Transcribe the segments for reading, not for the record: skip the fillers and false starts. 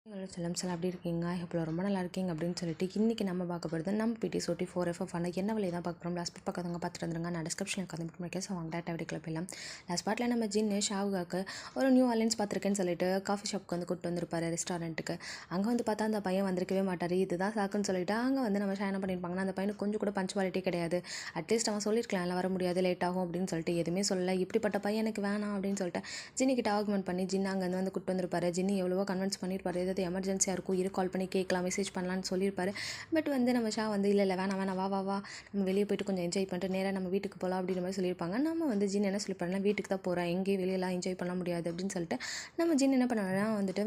செல்லம் எப்படி இருக்கீங்க? இப்போ ரொம்ப நல்லா இருக்கீங்க அப்படின்னு சொல்லிட்டு இன்றைக்கி நம்ம பார்க்க போகிறது நம்ம பிடி சோட்டி 4F என்ன வழி தான் பார்க்க போகிறோம். லாஸ்ட் பார்ட் பார்க்காதவங்க பார்த்துட்டு வந்துருங்க. நான் டிஸ்கிரிப்ஷனில் உட்காந்து முடிக்க ஸோ வாங்க டேட்டா வீடியோ போயிடலாம். லாஸ்ட் பார்ட்டில் நம்ம ஜின்னு ஷாவுகாக்கு ஒரு நியூ ஆர்லியன்ஸ் பார்த்துருக்கேன்னு சொல்லிட்டு காஃபி ஷாப்புக்கு வந்து கூப்பிட்டு வந்திருப்பாரு ரெஸ்டாரண்ட்டுக்கு. அங்கே வந்து பார்த்தா அந்த பையன் வந்திருக்கவே மாட்டார். இதுதான் சாக்குன்னு சொல்லிட்டு அங்கே வந்து நம்ம ஷா என்ன பண்ணியிருப்பாங்கன்னா அந்த பையனுக்கு கொஞ்சம் கூட பஞ்சுவாலிட்டி கிடையாது. அட்லீஸ்ட் அவன் சொல்லியிருக்கலாம் எல்லாம் வர முடியாது லேட் ஆகும் அப்படின்னு சொல்லிட்டு எதுவுமே சொல்லலை. இப்படிப்பட்ட பையனுக்கு வேணாம் அப்படின்னு சொல்லிட்டு ஜின்னிக்கிட்ட ஆர்குமெண்ட் பண்ணி ஜின்னு அங்கே வந்து கூப்பிட்டு வந்திருப்பாரு. ஜின்னி எவ்வளவோ கன்வின்ஸ் பண்ணியிருப்பாரு. ஏதாவது எமர்ஜென்சியாக இருக்கும் கால் பண்ணி கேட்கலாம் மெசேஜ் பண்ணலான்னு சொல்லியிருப்பாரு. பட் வந்து நம்ம ஷா வந்து இல்லை வேணாம் வா நம்ம வெளியே போய்ட்டு கொஞ்சம் என்ஜாய் பண்ணிட்டு நேராக நம்ம வீட்டுக்கு போகலாம் அப்படின்ற மாதிரி சொல்லியிருப்பாங்க. நம்ம வந்து ஜின் என்ன சொல்லியிருப்பாருன்னா வீட்டுக்கு தான் போகிறேன், எங்கேயும் வெளியெல்லாம் என்ஜாய் பண்ண முடியாது அப்படின்னு சொல்லிட்டு நம்ம ஜின் என்ன பண்ணாங்கன்னா வந்துட்டு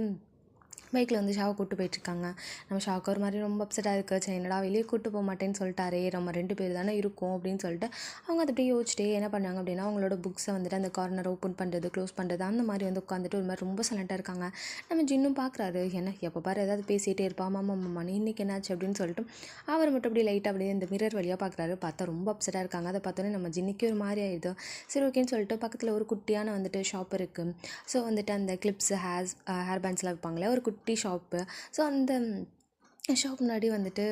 பைக்கில் வந்து ஷாவை கூப்பிட்டு போயிட்டுருக்காங்க. நம்ம ஷாவுக்கு ஒரு மாதிரி ரொம்ப அப்செட்டாக இருக்குது. சரி என்னடா வெளியே கூப்பிட்டு போக மாட்டேன்னு சொல்லிட்டாரே, நம்ம 2 பேர் தானே இருக்கோம் அப்படின்னு சொல்லிட்டு அவங்க அதை அப்படியே யோசிச்சுட்டே என்ன பண்ணாங்க அப்படின்னா அவங்களோட புக்ஸை வந்துட்டு அந்த கார்னர் ஓப்பன் பண்ணுறது க்ளோஸ் பண்ணுறது அந்த மாதிரி வந்து உட்காந்துட்டு ஒரு மாதிரி ரொம்ப சைலண்ட்டாக இருக்காங்க. நம்ம ஜின்னும் பார்க்குறாரு, என்ன எப்போ பாரு ஏதாவது பேசிகிட்டே இருப்பா, மாமா இன்றைக்கி என்னாச்சு அப்படின்னு சொல்லிட்டு அவர் மட்டும் அப்படியே லைட்டாக அப்படியே இந்த மிரர் வழியாக பார்க்குறாரு. பார்த்தா ரொம்ப அப்செட்டாக இருக்காங்க. அதை பார்த்தோன்னே நம்ம ஜின்னிக்கு ஒரு மாதிரி ஆயிடுது. சரி ஓகேன்னு சொல்லிட்டு பக்கத்தில் ஒரு குட்டியான வந்துட்டு ஷாப் இருக்குது. ஸோ வந்துட்டு அந்த கிளிப்ஸு ஹேர் பேண்ட்ஸ்லாம் வைப்பாங்களே ஒரு குட்டி ஷாப்பு. ஸோ அந்த ஷாப் முன்னாடி வந்துட்டு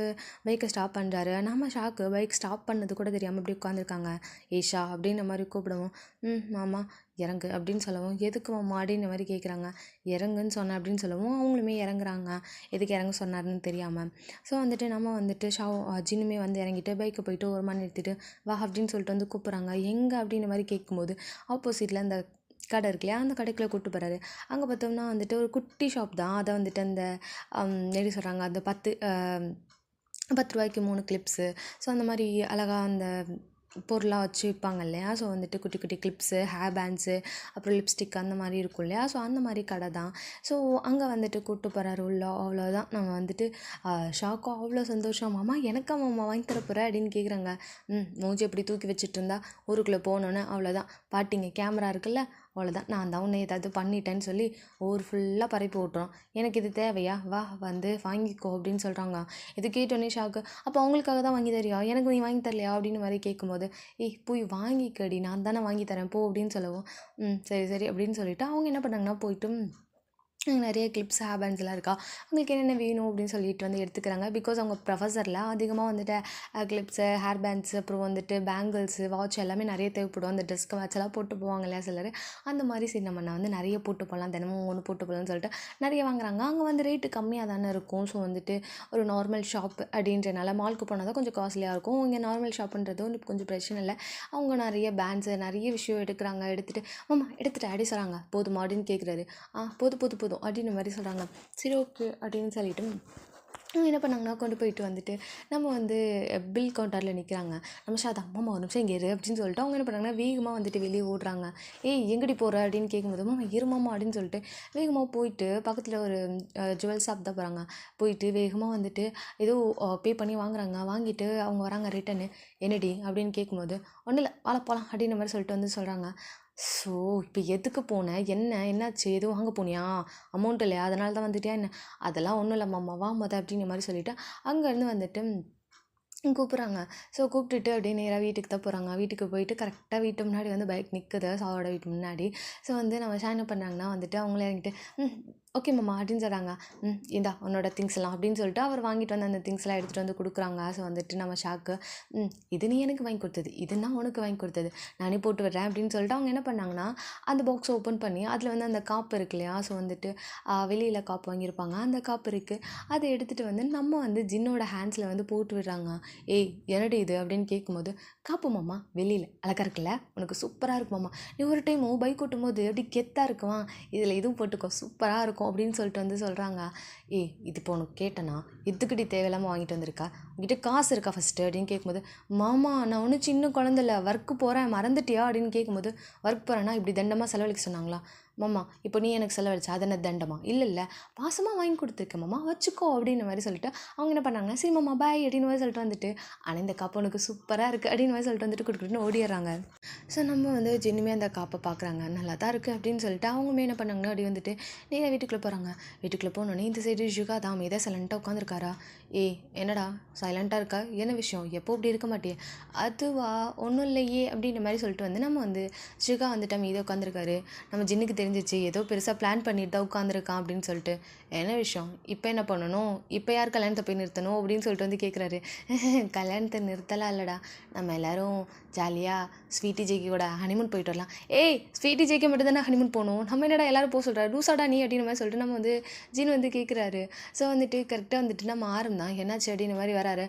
பைக்கை ஸ்டாப் பண்ணுறாரு. நம்ம ஷாக்கு பைக் ஸ்டாப் பண்ணது கூட தெரியாமல் இப்படி உட்காந்துருக்காங்க. ஏஷா அப்படின்ற மாதிரி கூப்பிடுவோம். மாமா இறங்கு அப்படின்னு சொல்லவும் எதுக்கு மாமா அப்படின்ற மாதிரி கேட்குறாங்க. இறங்குன்னு சொன்னேன் அப்படின்னு சொல்லவும் அவங்களுமே இறங்குறாங்க. எதுக்கு இறங்க சொன்னார்னு தெரியாமல். ஸோ வந்துட்டு நம்ம வந்துட்டு ஜின்னுமே வந்து இறங்கிட்டு பைக்கை போயிட்டு ஒரு மாதிரி நிறுத்திட்டு வா அப்படின்னு சொல்லிட்டு வந்து கூப்பிட்றாங்க. எங்கே அப்படின்ற மாதிரி கேட்கும்போது ஆப்போசிட்டில் அந்த கடை இருக்கு இல்லையா, அந்த கடைக்குள்ளே கூப்பிட்டு போகிறாரு. அங்கே பார்த்தோம்னா வந்துட்டு ஒரு குட்டி ஷாப் தான். அதை வந்துட்டு அந்த எப்படி சொல்கிறாங்க அந்த 10 ரூபாய்க்கு 3 கிளிப்ஸு. ஸோ அந்த மாதிரி அழகாக அந்த பொருளாக வச்சு விற்பாங்க இல்லையா. ஸோ வந்துட்டு குட்டி குட்டி கிளிப்ஸு, ஹேர் பேண்ட்ஸு, அப்புறம் லிப்ஸ்டிக் அந்த மாதிரி இருக்கும் இல்லையா. ஸோ அந்த மாதிரி கடை தான். ஸோ அங்கே வந்துட்டு கூப்பிட்டு போகிறாரு உள்ள. அவ்வளோதான் நம்ம வந்துட்டு ஷாக்கோ அவ்வளோ சந்தோஷம். மாமா எனக்கா மாமா வாங்கி தரப்போகிற அப்படின்னு கேட்குறாங்க. மூஞ்சி எப்படி தூக்கி வச்சுட்டு இருந்தா ஊருக்குள்ளே போனோன்னே அவ்வளோதான் பாட்டிங்க கேமரா இருக்குல்ல, அவ்வளோதான் நான் தான் உன்னை ஏதாவது பண்ணிட்டேன்னு சொல்லி ஊர் ஃபுல்லாக பரப்பி விட்றோம். எனக்கு இது தேவையா, வா வந்து வாங்கிக்கோ அப்படின்னு சொல்கிறாங்க. இது கேட்டோன்னே ஷாக்கு. அப்போ அவங்களுக்காக தான் வாங்கி தரியா, எனக்கு நீ வாங்கி தரலையா அப்படின்னு மாதிரி கேட்கும்போது போய் வாங்கிக்கடி நான் தானே வாங்கி தரேன் போ அப்படின்னு சொல்லவும் சரி அப்படின்னு சொல்லிவிட்டு அவங்க என்ன பண்ணாங்கன்னா போயிட்டு நிறைய கிளிப்ஸ் ஹேர் பேண்ட்ஸ்லாம் இருக்கா, அவங்களுக்கு என்னென்ன வேணும் அப்படின்னு சொல்லிட்டு வந்து எடுத்துக்கிறாங்க. பிகாஸ் அவங்க ப்ரொஃபஸரில் அதிகமாக வந்துட்டு கிளிப்ஸு, ஹேர் பேண்ட்ஸு, அப்புறம் வந்துட்டு பேங்கிள்ஸு, வாட்ச் எல்லாமே நிறைய தேவைப்படும். அந்த ட்ரெஸ்க்கு வாட்செல்லாம் போட்டு போவாங்க இல்லையா சிலர். அந்த மாதிரி சரி நான் வந்து நிறைய போட்டு போகலாம், தினமும் ஒன்று போட்டு போகலான்னு சொல்லிட்டு நிறைய வாங்குறாங்க. அங்கே வந்து ரேட்டு கம்மியாக தானே இருக்கும். ஸோ வந்துட்டு ஒரு நார்மல் ஷாப் அப்படின்றனால மாலுக்கு போனால் தான் கொஞ்சம் காஸ்ட்லியாக இருக்கும். இங்கே நார்மல் ஷாப்புன்றது ஒன்று கொஞ்சம் பிரச்சனை இல்லை. அவங்க நிறைய பேண்ட்ஸு நிறைய விஷயம் எடுக்கிறாங்க. எடுத்துகிட்டு மாமா எடுத்துகிட்டு அப்படி சொல்கிறாங்க. போதுமா அப்படின்னு கேட்குறாரு. போதும் அப்படின்ற மாதிரி சொல்கிறாங்க. சரி ஓகே அப்படின்னு சொல்லிட்டு என்ன பண்ணாங்கன்னா கொண்டு போயிட்டு வந்துட்டு நம்ம வந்து பில் கவுண்டரில் நிற்கிறாங்க. நம்ம ஷாதா மாமா ஒரு நிமிஷம் இங்கே இரு அப்படின்னு சொல்லிட்டு அவங்க என்ன பண்ணாங்கன்னா வேகமாக வந்துட்டு வெளியே ஓடுறாங்க. எங்கடி போகிற அப்படின்னு கேட்கும்போது மாமா இருமாமா அப்படின்னு சொல்லிட்டு வேகமாக போயிட்டு பக்கத்தில் ஒரு ஜுவல் ஷாப் தான் போகிறாங்க. போயிட்டு வேகமாக வந்துட்டு ஏதோ பே பண்ணி வாங்குறாங்க. வாங்கிட்டு அவங்க வராங்க ரிட்டனு. என்னடி அப்படின்னு கேட்கும்போது ஒன்றும் இல்லை வாழ போகலாம் அப்படின்ற மாதிரி சொல்லிட்டு வந்து சொல்கிறாங்க. ஸோ இப்போ எதுக்கு போனேன், என்னாச்சு, எதுவும் வாங்க போனியா, அமௌண்ட் இல்லையா அதனால தான் வந்துட்டியா என்ன, அதெல்லாம் ஒன்றும் இல்லை மாமா வா அப்படின்ற மாதிரி சொல்லிவிட்டு அங்கேருந்து வந்துட்டு கூப்பிட்றாங்க. ஸோ கூப்பிட்டுட்டு அப்படியே நேராக வீட்டுக்கு தான் போகிறாங்க. வீட்டுக்கு போயிட்டு கரெக்டாக வீட்டு முன்னாடி வந்து பைக் நிற்குது சாவோட வீட்டு முன்னாடி. ஸோ வந்து நம்ம ஷா என்ன பண்ணுறாங்கன்னா வந்துட்டு அவங்களே இறங்கிட்டு ஓகே மாமா அப்படின்னு சொல்கிறாங்க. இந்தா உன்னோட திங்ஸ் எல்லாம் அப்படின்னு சொல்லிட்டு அவர் வாங்கிட்டு வந்து அந்த திங்ஸ்லாம் எடுத்துகிட்டு வந்து கொடுக்குறாங்க. ஸோ வந்துட்டு நம்ம ஷாக்கு இது நீ எனக்கு வாங்கி கொடுத்தது, இதுனா உனக்கு வாங்கி கொடுத்தது, நானே போட்டு விடுறேன் அப்படின்னு சொல்லிட்டு அவங்க என்ன பண்ணாங்கன்னா அந்த பாக்ஸ் ஓப்பன் பண்ணி அதில் வந்து அந்த காப்பு இருக்கு இல்லையா. ஸோ வந்துட்டு வெளியில் காப்பு வாங்கியிருப்பாங்க. அந்த காப்பு இருக்குது. அதை எடுத்துகிட்டு வந்து நம்ம வந்து ஜின்னோட ஹேண்ட்ஸில் வந்து போட்டு விடுறாங்க. என்னடி இது அப்படின்னு கேட்கும்போது காப்பு மாமா வெளியில் அழகாக இருக்குல்ல, உனக்கு சூப்பராக இருக்கும் மாமா, நீ ஒரு டைம் பைக் ஓட்டும் போது எப்படி கெத்தாக இருக்குமா, இதில் இதுவும் போட்டுக்கோ சூப்பராக இருக்கும் அப்படின்னு சொல்லிட்டு வந்து சொல்கிறாங்க. இது இப்போ உனக்கு கேட்டேனா, எதுக்கிட்ட தேவையில்லாமல் வாங்கிட்டு வந்திருக்கா, உங்ககிட்ட காசு இருக்கா ஃபஸ்ட்டு அப்படின்னு கேட்கும்போது மாமா நான் ஒன்றும் சின்ன குழந்தைல ஒர்க்கு போகிறேன் மறந்துட்டியா அப்படின்னு கேட்கும்போது ஒர்க் போகிறேன்னா இப்படி தண்டமாக செலவழிக்க சொன்னாங்களா மாமா, இப்போ நீ எனக்கு செலவழிச்சா அது என்ன தண்டமா, இல்லை பாசமாக வாங்கி கொடுத்துருக்கேன் மாமா வச்சுக்கோ அப்படின்ற மாதிரி சொல்லிட்டு அவங்க என்ன பண்ணாங்கன்னா சரி மாமா பாய் அப்படின்னு மாதிரி சொல்லிட்டு வந்துட்டு ஆனால் இந்த காப்பு உனக்கு சூப்பராக இருக்குது அப்படின்னு மாதிரி சொல்லிட்டு வந்துட்டு கொடுக்குறேன்னு ஓடிடுறாங்க. ஸோ நம்ம வந்து ஜின்னுமே அந்த காப்பை பார்க்குறாங்க, நல்லா தான் இருக்குது அப்படின்னு சொல்லிட்டு அவங்களுமே என்ன பண்ணாங்கன்னா அப்படி வந்துட்டு நேராக வீட்டுக்குள்ளே போகிறாங்க. வீட்டுக்குள்ளே போனோடனே இந்த சைடு ஷுகா தான் மீதாக சைலண்ட்டாக உட்காந்துருக்காரா. என்னடா சைலண்ட்டாக இருக்கா, என்ன விஷயம், எப்போ இப்படி இருக்க மாட்டியே, அதுவா ஒன்றும் இல்லையே அப்படின்ற மாதிரி சொல்லிட்டு வந்து நம்ம வந்து ஷுகா வந்துட்டு மீதாக உட்காந்துருக்காரு. நம்ம ஜின்னுக்கு தெரிஞ்சிச்சு ஏதோ பெருசாக பிளான் பண்ணிட்டு தான் உட்காந்துருக்கான் அப்படின்னு சொல்லிட்டு. என்ன விஷயம், இப்போ என்ன பண்ணணும், இப்போ யார் கல்யாணத்தை போய் நிறுத்தணும் அப்படின்னு சொல்லிட்டு வந்து கேட்குறாரு. கல்யாணத்தை நிறுத்தலாம் இல்லைடா, நம்ம எல்லோரும் ஜாலியாக ஸ்வீட்டி ஜேக்கி கூட ஹனிமூன் போயிட்டு வரலாம். ஏய், ஸ்வீட்டி ஜேக்கி மட்டும் தானே ஹனிமூன் போகணும், நம்ம என்னடா எல்லாரும் போக சொல்கிறாரு, லூசாடா நீ அப்படின்னு மாதிரி சொல்லிட்டு நம்ம வந்து ஜீன் வந்து கேட்குறாரு. ஸோ வந்துட்டு கரெக்டாக வந்துட்டு நம்ம தான் என்னாச்சு அப்படின்னு மாதிரி வராரு.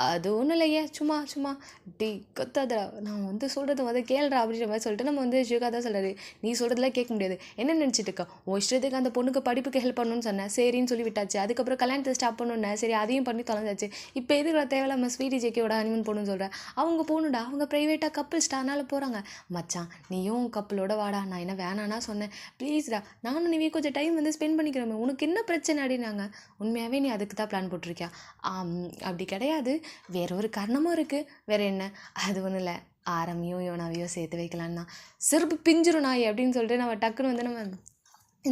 அது ஒன்றும் இல்லையே, சும்மா சும்மா டீ கொத்தாதடா, நான் வந்து சொல்கிறது வந்து கேள்றா அப்படின்ற மாதிரி சொல்லிட்டு நம்ம வந்து ஷிகா தான் சொல்கிறாரு. நீ சொல்கிறதுலாம் கேட்க முடியாது, என்ன நினச்சிட்டு இருக்கா, உன் இஷ்டத்துக்கு அந்த பொண்ணுக்கு படிப்புக்கு ஹெல்ப் பண்ணணும்னு சொன்னேன், சரின்னு சொல்லி விட்டாச்சு. அதுக்கப்புறம் கல்யாணத்தை ஸ்டாப் பண்ணணுன்னேன், சரி அதையும் பண்ணி தொலைஞ்சாச்சு. இப்போ எதுக்கு தேவையில்லாம ஸ்வீட்டி ஜேக்கியோட ஹனிமூன் போகணுன்னு சொல்கிறேன். அவங்க போகணுடா, அவங்க ப்ரைவேட்டாக கப்பிள்ஸ்டா, அதனால போகிறாங்க. மச்சான் நீயும் கப்பலோட வாடா, நான் என்ன வேணான்னா சொன்னேன், ப்ளீஸ்டா நானும் நீ கொஞ்சம் டைம் வந்து ஸ்பெண்ட் பண்ணிக்கிறோமே, உனக்கு என்ன பிரச்சனை அப்படின்னாங்க. உண்மையாகவே நீ அதுக்கு தான் பிளான் போட்டிருக்கியா? அப்படி கிடையாது, வேற ஒரு காரணமும் இருக்குது. வேற என்ன? அது ஒன்றும் இல்லை, ஆரம்பியும் யோனாவையும் சேர்த்து வைக்கலான்னா. செருப்பு பிஞ்சிரும் நாய் அப்படின்னு சொல்லிட்டு நம்ம டக்குன்னு வந்து நம்ம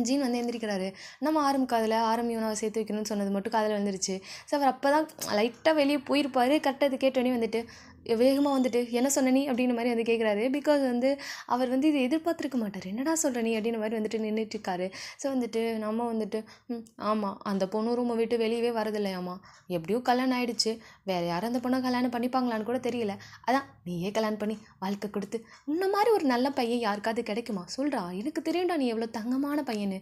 ஜீன் வந்து எந்திரிக்கிறாரு. நம்ம ஆரம் யோனாவை சேர்த்து வைக்கணும்னு சொன்னது மட்டும் காதில் வந்துருச்சு. ஸோ அவர் அப்போ தான் லைட்டாக வெளியே போயிருப்பார். கரெக்டாக அது கேட்டோன்னே வந்துட்டு வேகமாக வந்துட்டு என்ன சொன்ன நீ அப்படின்ற மாதிரி வந்து கேட்குறாரு. பிகாஸ் வந்து அவர் வந்து இதை எதிர்பார்த்துருக்க மாட்டார். என்னடா சொல்கிற நீ அப்படின்ற மாதிரி வந்துட்டு நின்றுட்டுருக்காரு. ஸோ வந்துட்டு நம்ம வந்துட்டு ஆமாம், அந்த பொண்ணு ரூமை விட்டு வெளியவே வரதில்லையாம்மா, எப்படியும் கல்யாணம் ஆகிடுச்சு, வேறு யாரும் அந்த பொண்ணை கல்யாணம் பண்ணிப்பாங்களான்னு கூட தெரியல, அதான் நீயே கல்யாணம் பண்ணி வாழ்க்கை கொடுத்து உன்ன மாதிரி ஒரு நல்ல பையன் யாருக்காவது கிடைக்குமா சொல்கிறா, எனக்கு தெரியும்டா நீ எவ்வளோ தங்கமான பையனு.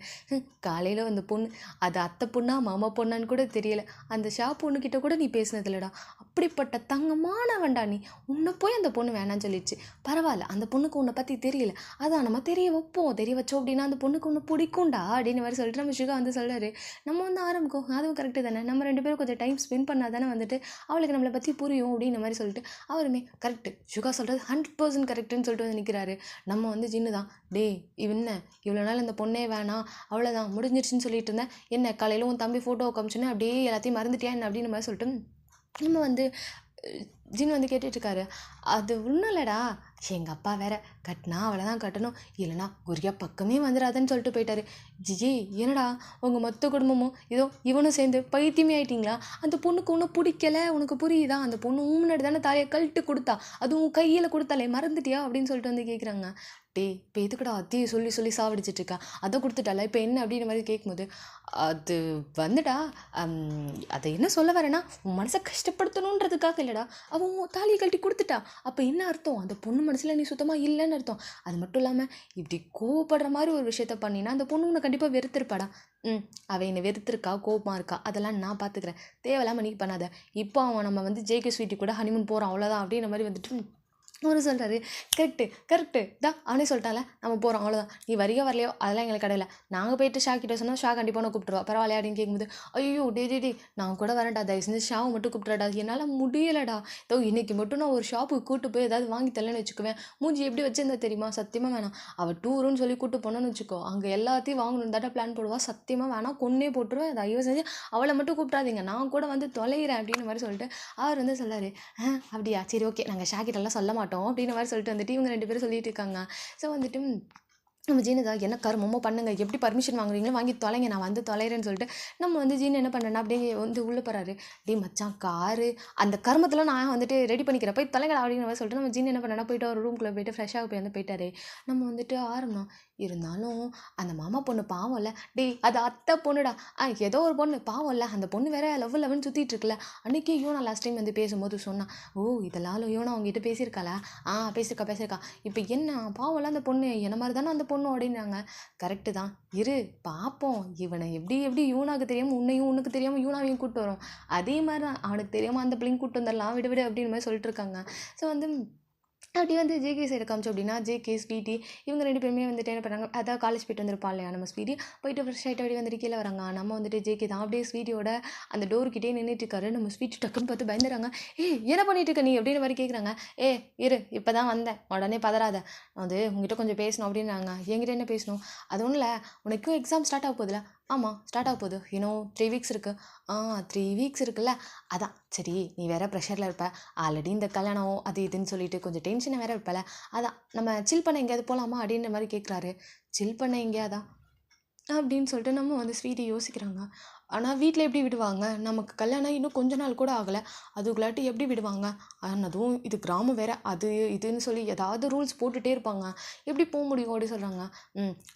காலையில் அந்த பொண்ணு அது அத்தை பொண்ணா மாமா பொண்ணான்னு கூட தெரியல, அந்த பொண்ணுக்கிட்ட கூட நீ பேசினது இல்லைடா, அப்படிப்பட்ட தங்கமானவன்டா நீ, உன்னை போய் அந்த பொண்ணு வேணான்னு சொல்லிடுச்சு. பரவாயில்ல, அந்த பொண்ணுக்கு உன்னை பற்றி தெரியல, அதான் நம்ம தெரிய வைப்போம், தெரிய வச்சோம் அப்படின்னா அந்த பொண்ணுக்கு ஒன்று பிடிக்கும்டா அப்படின்னு மாதிரி சொல்லிட்டு நம்ம ஷிகா வந்து சொல்கிறாரு. நம்ம வந்து ஆரம்பிக்கும், அதுவும் கரெக்டு தானே, நம்ம 2 பேரும் கொஞ்சம் டைம் ஸ்பெண்ட் பண்ணால் தானே வந்துட்டு அவளுக்கு நம்மளை பற்றி புரியும் அப்படின்ற மாதிரி சொல்லிட்டு அவருமே கரெக்டு, ஷிகா சொல்கிறது 100% கரெக்டுன்னு சொல்லிட்டு வந்து நிற்கிறாரு. நம்ம வந்து ஜின்னு தான், டே என்ன இவ்வளோ நாள் அந்த பொண்ணே வேணாம் அவ்வளோதான் முடிஞ்சிருச்சுன்னு சொல்லிட்டு இருந்தேன், என்ன காலையில் உன் தம்பி ஃபோட்டோ காமிச்சுன்னு அப்படியே எல்லாத்தையும் மறந்துட்டியா என்ன அப்படின்னு மாதிரி சொல்லிட்டு நம்ம வந்து ஜின் வந்து கேட்டுட்ருக்காரு. அது ஒன்றும் இல்லைடா, எங்கள் அப்பா வேற கட்டினா அவ்வளோதான் கட்டணும், இல்லைனா குரியா பக்கமே வந்துடாதுன்னு சொல்லிட்டு போயிட்டாரு. ஜிஜி என்னடா உங்கள் மொத்த குடும்பமும் இதோ இவனும் சேர்ந்து பைத்தியமே ஆயிட்டிங்களா, அந்த பொண்ணுக்கு ஒன்றும் பிடிக்கல உனக்கு புரியுதா, அந்த பொண்ணு முன்னாடி தானே தாலியை கழட்டு கொடுத்தா, அதுவும் கையில் கொடுத்தாலே மறந்துட்டியா அப்படின்னு சொல்லிட்டு வந்து கேட்குறாங்க. டே இப்போ எதுக்குடா அத்தையை சொல்லி சொல்லி சாவடிச்சிட்ருக்கா, அதை கொடுத்துட்டால இப்போ என்ன அப்படின்ற மாதிரி கேட்கும்போது அது வந்துடா அதை என்ன சொல்ல வரேன்னா உன் மனசை கஷ்டப்படுத்தணுன்றதுக்காக இல்லைடா, அவன் தாலியை கழட்டி கொடுத்துட்டா, அப்போ என்ன அர்த்தம், அந்த பொண்ணு மனசில் நீ சுத்தமாக இல்லைன்னு அர்த்தம். அது மட்டும் இல்லாமல் இப்படி கோவப்படுற மாதிரி ஒரு விஷயத்த பண்ணினா அந்த பொண்ணு உன்னை கண்டிப்பாக வெறுத்திருப்பாடா. அவள் என்னை வெறுத்திருக்கா, கோபமாக இருக்கா, அதெல்லாம் நான் பார்த்துக்கிறேன், தேவையில்லாமல் நீ பண்ணாத, இப்போ அவன் நம்ம வந்து ஜேகே ஸ்வீட்டி கூட ஹனிமூன் போகிறான் அவ்வளோதான் அப்படின்ற மாதிரி வந்துட்டு அவரு சொல்கிறாரு. கரெக்டு தான் அவனே சொல்லிட்டால நம்ம போகிறோம் அவ்வளோதான், நீ வரியோ வரலையோ அதெல்லாம் எங்களுக்கு கடையில், நாங்கள் போயிட்டு ஷா கிட்ட சொன்னால் ஷா கண்டிப்பாக நான் கூப்பிட்டுருவா, பரவாயில்லையா அப்படின்னு கேட்கும்போது ஐயோ டே நான் கூட வரேன்டா, தயவு செஞ்சு ஷாவை மட்டும் கூப்பிட்றடா, என்னால் முடியலடா, இதோ இன்றைக்கி மட்டும் நான் ஒரு ஷாப்புக்கு கூப்பிட்டு போய் ஏதாவது வாங்கி தரலன்னு வச்சுக்குவேன், மூஞ்சி எப்படி வச்சிருந்தா தெரியுமா, சத்தியமாக வேணாம், அவள் டூருன்னு சொல்லி கூப்பிட்டு போனோன்னு வச்சுக்கோ, அங்கே எல்லாத்தையும் வாங்கணும் தாட்டா பிளான் போடுவா, சத்தியமாக வேணாம் கொன்னே போட்டுருவேன், தயவு செஞ்சு அவளை மட்டும் கூப்பிட்றாதீங்க, நான் கூட வந்து தொலைகிறேன் அப்படின்னு மாதிரி சொல்லிட்டு அவர் வந்து சொல்லாரு. அப்படியா சரி ஓகே, நாங்கள் ஷா கிட்டலாம் சொல்ல மாட்டோம் அப்படின்ற மாதிரி சொல்லிட்டு வந்துட்டு இவங்க 2 பேரும் சொல்லிட்டு இருக்காங்க. ஸோ வந்துட்டு நம்ம ஜீனதா என்ன கருமமோ பண்ணுங்க, எப்படி பர்மிஷன் வாங்குறீங்களோ வாங்கி தொலைங்க, நான் வந்து தொலைகிறேன்னு சொல்லிட்டு நம்ம வந்து ஜீன் என்ன பண்ணுறேன்னா அப்படியே வந்து உள்ளே போகிறாரு. டே மச்சான் காரு அந்த கருமத்தில் நான் வந்துட்டு ரெடி பண்ணிக்கிறேன், போய் தொலைங்கடா அப்படிங்கிற மாதிரி சொல்லிட்டு நம்ம ஜீன் என்ன பண்ணேன்னா போயிட்டு ஒரு ரூம்குள்ளே போயிட்டு ஃப்ரெஷ்ஷாக போய் வந்து போயிட்டாரு. நம்ம வந்துட்டு ஆரம்பம் இருந்தாலும் அந்த மாமா பொண்ணு பாவம் இல்லை, டே அது அத்தை பொண்ணுடா, ஏதோ ஒரு பொண்ணு பாவம் இல்லை, அந்த பொண்ணு வேற லவ்னு சுற்றிட்டு இருக்குல்ல, அன்றைக்கி யோனா லாஸ்ட் டைம் வந்து பேசும்போது சொன்னான், ஓ இதெல்லாம் யோனா அவங்ககிட்ட பேசியிருக்காளா, பேசியிருக்கா, இப்போ என்ன பாவம் இல்லை அந்த பொண்ணு, என்ன மாதிரி தானே அந்த பொண்ணு அப்படின்னாங்க. கரெக்டு தான், இரு பார்ப்போம், இவனை எப்படி யூனாவுக்கு தெரியாமல் உனக்கு தெரியாமல் யூனாவையும் கூப்பிட்டு வரும், அதே மாதிரி தான் அவனுக்கு தெரியாமல் அந்த பிள்ளைங்க கூப்பிட்டு வந்துடலாம், விடு அப்படின்னு மாதிரி சொல்லிட்டு இருக்காங்க. ஸோ வந்து அப்படி வந்து ஜேகே சைடு காமிச்சோம் அப்படின்னா ஜேகே ஸ்வீட்டி இவங்க 2 பேருமே வந்துட்டு என்ன பண்ணுறாங்க, அதான் காலேஜ் போய்ட்டு வந்திருப்பா இல்லையா நம்ம ஸ்வீட்டி, போயிட்டு ஃப்ரெஷ் ஆகிட்டு அப்படியே வந்துட்டு கீழே வராங்க. நம்ம வந்துட்டு ஜேகே தான் அப்படியே ஸ்வீட்டியோட அந்த டோர்கிட்டே நின்றுட்டு இருக்காரு. நம்ம ஸ்வீட்டி டக்குன்னு பார்த்து பயந்துறாங்க. என்ன பண்ணிட்டு இருக்க நீ அப்படின்ற மாதிரி கேட்குறாங்க. இரு இப்போ தான் வந்தேன், உடனே பதறாத, அது உங்ககிட்ட கொஞ்சம் பேசணும் அப்படின்னாங்க. என்கிட்ட என்ன பேசணும், அது ஒன்றும் இல்லை, உனக்கும் எக்ஸாம் ஸ்டார்ட் ஆக போகுதுல, ஆமாம் ஸ்டார்ட் ஆக போகுது, 3 வீக்ஸ் இருக்குது, 3 வீக்ஸ் இருக்குல்ல, அதான் சரி நீ வேறு ப்ரெஷரில் இருப்ப, ஆல்ரெடி இந்த கல்யாணம் அது இதுன்னு சொல்லிட்டு கொஞ்சம் டென்ஷனை வேறு இருப்பல, அதான் நம்ம சில் பண்ண எங்கேயாவது போகலாமா அப்படின்ற மாதிரி கேட்குறாரு. சில் பண்ண எங்கேயாதான் அப்படின்னு சொல்லிட்டு நம்ம வந்து ஸ்வீட்டி யோசிக்கிறாங்க. ஆனால் வீட்டில் எப்படி விடுவாங்க? நமக்கு கல்யாணம் இன்னும் கொஞ்ச நாள் கூட ஆகலை, அதுக்குள்ளாட்டி எப்படி விடுவாங்க? அதுவும் இது கிராமம் வேற, அது இதுன்னு சொல்லி ஏதாவது ரூல்ஸ் போட்டுகிட்டே இருப்பாங்க. எப்படி போக முடியும் அப்படி சொல்கிறாங்க.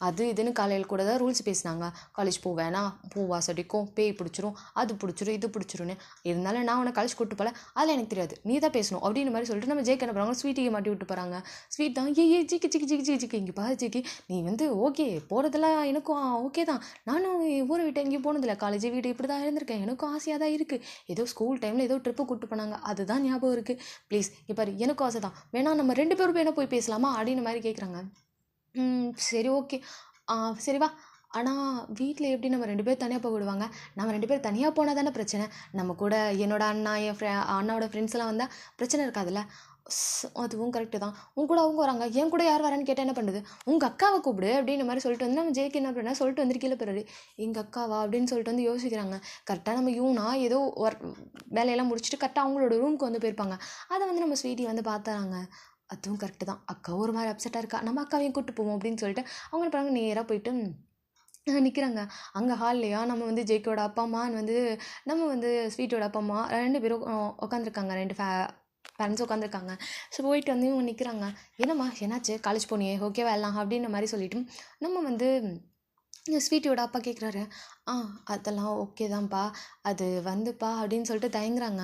அது இதுன்னு காலையில் கூட தான் ரூல்ஸ் பேசினாங்க. காலேஜ் போ வேணாம், பூ வாசடிக்கும், பேய் பிடிச்சிரும், அது பிடிச்சிரும், இது பிடிச்சிரும்னு. இருந்தாலும் நான் உன்னை காலேஜ் கூப்பிட்டு போகல, அதில் எனக்கு தெரியாது, நீ தான் பேசணும் அப்படின்னு மாதிரி சொல்லிட்டு நம்ம ஜேக்கு என்ன பண்ணுறாங்க, ஸ்வீட்டியை மாட்டி விட்டு போகிறாங்க. ஸ்வீட் தான் ஏ ஜிக்கி ஜிக்கி ஜிக்கி ஜிக்கி ஜிக்கி இங்கே பாரு ஜிக்கி, நீ ஓகே போகிறதெல்லாம் எனக்கும் ஓகே தான், நானும் ஊரை விட்டு எங்கேயும் போனதில்லை, காலேஜ் வீடு இப்படி தான் இருந்திருக்கேன், எனக்கும் ஆசையாக தான் இருக்குது, ஏதோ ஸ்கூல் டைமில் ஏதோ ட்ரிப்பு கூப்பிட்டு போனாங்க, அதுதான் ஞாபகம் இருக்குது, ப்ளீஸ் இப்போ எனக்கும் ஆசை தான், வேணா நம்ம 2 பேரும் வேணா போய் பேசலாமா அப்படின்னு மாதிரி கேட்குறாங்க. சரி ஓகே, சரி வா. ஆனால் வீட்டில் எப்படி நம்ம 2 பேர் தனியாக போக விடுவாங்க? நம்ம 2 பேர் தனியாக போனால் தானே பிரச்சனை. நம்ம கூட என்னோட அண்ணா, என் அண்ணாவோட ஃப்ரெண்ட்ஸ் எல்லாம் வந்தால் பிரச்சனை இருக்காதுல்ல. அதுவும் கரெக்டு தான். கூட அவங்க வராங்க, என் கூட யார் வரான்னு கேட்டால் என்ன பண்ணுறது? உங்கள் அக்காவை கூப்பிடு அப்படின்ற மாதிரி சொல்லிட்டு வந்து நம்ம ஜேக்கு என்ன பண்ணா சொல்லிட்டு வந்து கீழே போகிறாரு. எங்கள் அக்காவா அப்படின்னு சொல்லிட்டு வந்து யோசிக்கிறாங்க. கரெக்டாக நம்ம யூனா ஏதோ வேலையெல்லாம் முடிச்சுட்டு கரெக்டாக அவங்களோட ரூமுக்கு வந்து போயிருப்பாங்க. அதை வந்து நம்ம ஸ்வீட்டி வந்து பார்த்தாங்க. அதுவும் கரெக்டு தான், அக்கா ஒரு மாதிரி அப்செட்டாக இருக்கா, நம்ம அக்காவையும் கூப்பிட்டு போவோம் அப்படின்னு சொல்லிட்டு அவங்க என்ன பண்ணாங்க, நேராக போயிட்டு நிற்கிறாங்க. அங்கே ஹால்லையா நம்ம வந்து ஜேக்கோட அப்பா அம்மான்னு வந்து நம்ம வந்து ஸ்வீட்டோட அப்பா அம்மா 2 பேரும் உட்காந்துருக்காங்க, 2 பேரண்ட்ஸ் உட்காந்துருக்காங்க. ஸோ போயிட்டு வந்து இவங்க நிற்கிறாங்க. என்னம்மா என்னாச்சு, காலேஜ் போனியே ஓகேவா எல்லாம் அப்படின்ற மாதிரி சொல்லிட்டு நம்ம வந்து ஸ்வீட்டியோட அப்பா கேட்குறாரு. அதெல்லாம் ஓகே தான்ப்பா, அது வந்துப்பா அப்படின்னு சொல்லிட்டு தயங்குறாங்க.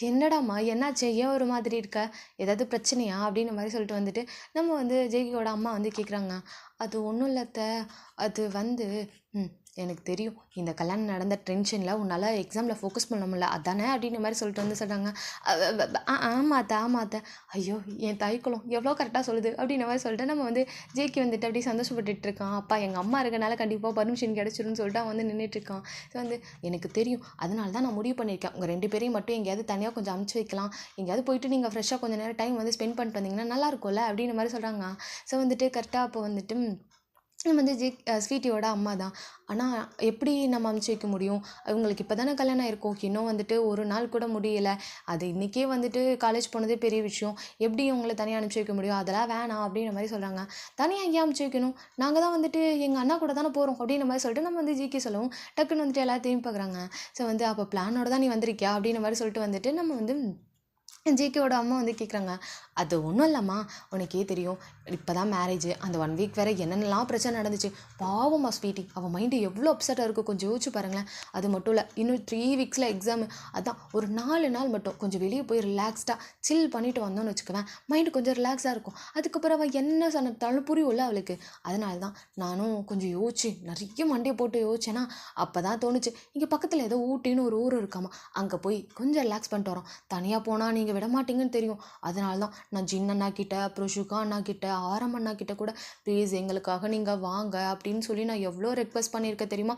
என்னடாம்மா என்னாச்சு, ஏன் ஒரு மாதிரி இருக்க, ஏதாவது பிரச்சனையா அப்படின்ற மாதிரி சொல்லிட்டு வந்துட்டு நம்ம வந்து ஜேகியோட அம்மா வந்து கேட்குறாங்க. அது ஒன்றும் இல்லை அத்தை, அது வந்து எனக்கு தெரியும், இந்த கல்யாணம் நடந்த டென்ஷனில் உன்னால் எக்ஸாமில் ஃபோக்கஸ் பண்ண முடியல அதானே அப்படின்ற மாதிரி சொல்லிட்டு வந்து சொல்கிறாங்க. ஆமாத்த. ஐயோ என் தாய்க்குளம் எவ்வளோ கரெக்டாக சொல்லுது அப்படின்ற மாதிரி சொல்லிட்டு நம்ம வந்து ஜேகே வந்துட்டு அப்படியே சந்தோஷப்பட்டுட்டு இருக்கான். அப்பா எங்கள் அம்மா இருக்கனால கண்டிப்பாக பர்மிஷன் கிடச்சிருன்னு சொல்லிட்டு அவன் வந்து நின்றுட்டுருக்கான். ஸோ வந்து எனக்கு தெரியும், அதனால தான் நான் முடிவு பண்ணியிருக்கேன், உங்கள் 2 பேரையும் மட்டும் எங்கேயாவது தனியாக கொஞ்சம் அமுச்சு வைக்கலாம், எங்கேயாவது போயிட்டு நீங்கள் ஃப்ரெஷ்ஷாக கொஞ்சம் நேரம் டைம் வந்து ஸ்பெண்ட் பண்ணிட்டு வந்தீங்கன்னா நல்லாயிருக்கும்ல அப்படின்ற மாதிரி சொல்கிறாங்க. ஸோ வந்துட்டு கரெக்டாக அப்போ வந்துட்டு நம்ம வந்து ஸ்வீட்டியோட அம்மா தான். ஆனால் எப்படி நம்ம அமுச்சு வைக்க முடியும், இவங்களுக்கு இப்போ தானே கல்யாணம் ஆயிருக்கும், இன்னும் வந்துட்டு ஒரு நாள் கூட முடியலை, அது இன்றைக்கே வந்துட்டு காலேஜ் போனதே பெரிய விஷயம், எப்படி இவங்களை தனியாக அனுப்பிச்சி வைக்க முடியும், அதெல்லாம் வேணாம் அப்படின்ற மாதிரி சொல்கிறாங்க. தனியாக எங்கேயும் அனுப்பிச்சி வைக்கணும், நாங்கள் தான் வந்துட்டு எங்கள் அண்ணா கூட தானே போகிறோம் அப்படின்ற மாதிரி சொல்லிட்டு நம்ம வந்து ஜிகே சொல்லவும் டக்குன்னு வந்துட்டு எல்லாரும் திரும்பி பார்க்குறாங்க. ஸோ வந்து அப்போ பிளானோட தான் நீ வந்திருக்கியா அப்படின்ற மாதிரி சொல்லிட்டு வந்துட்டு நம்ம வந்து ஜேகேவோட அம்மா வந்து கேட்குறாங்க. அது ஒன்றும் இல்லைம்மா, உனக்கே தெரியும், இப்போ தான் மேரேஜ், அந்த 1 வீக் வேறு என்னென்னலாம் பிரச்சனை நடந்துச்சு, பாவம்மா ஸ்வீட்டி, அவள் மைண்டு எவ்வளோ அப்செட்டாக இருக்கும் கொஞ்சம் யோசிச்சு பாருங்களேன். அது மட்டும் இல்லை, இன்னும் 3 வீக்ஸில் எக்ஸாமு, அதான் ஒரு 4 நாள் மட்டும் கொஞ்சம் வெளியே போய் ரிலாக்ஸ்டாக சில் பண்ணிவிட்டு வந்தோன்னு வச்சுக்குவேன், மைண்டு கொஞ்சம் ரிலாக்ஸாக இருக்கும், அதுக்கப்புறம் அவள் என்ன சொன்னாலும் புரியும்ல அவளுக்கு. அதனால தான் நானும் கொஞ்சம் யோசிச்சு நிறைய மண்டையை போட்டு யோசிச்சேன்னா அப்போ தான் தோணுச்சு, இங்கே பக்கத்தில் ஏதோ ஊட்டின்னு ஒரு ஊர் இருக்காமா, அங்கே போய் கொஞ்சம் ரிலாக்ஸ் பண்ணிட்டு வரோம், தனியாக போனால் நீங்கள் விட மாட்டீங்கன்னு தெரியும், அதனால தான் நான் ஜின் அண்ணா கிட்ட, அப்புறம் சுகா அண்ணா கிட்ட, ஆரம் அண்ணா கிட்ட கூட ப்ளீஸ் எங்களுக்காக நீங்கள் வாங்க அப்படின்னு சொல்லி நான் எவ்வளோ ரெக்வஸ்ட் பண்ணியிருக்கேன் தெரியுமா.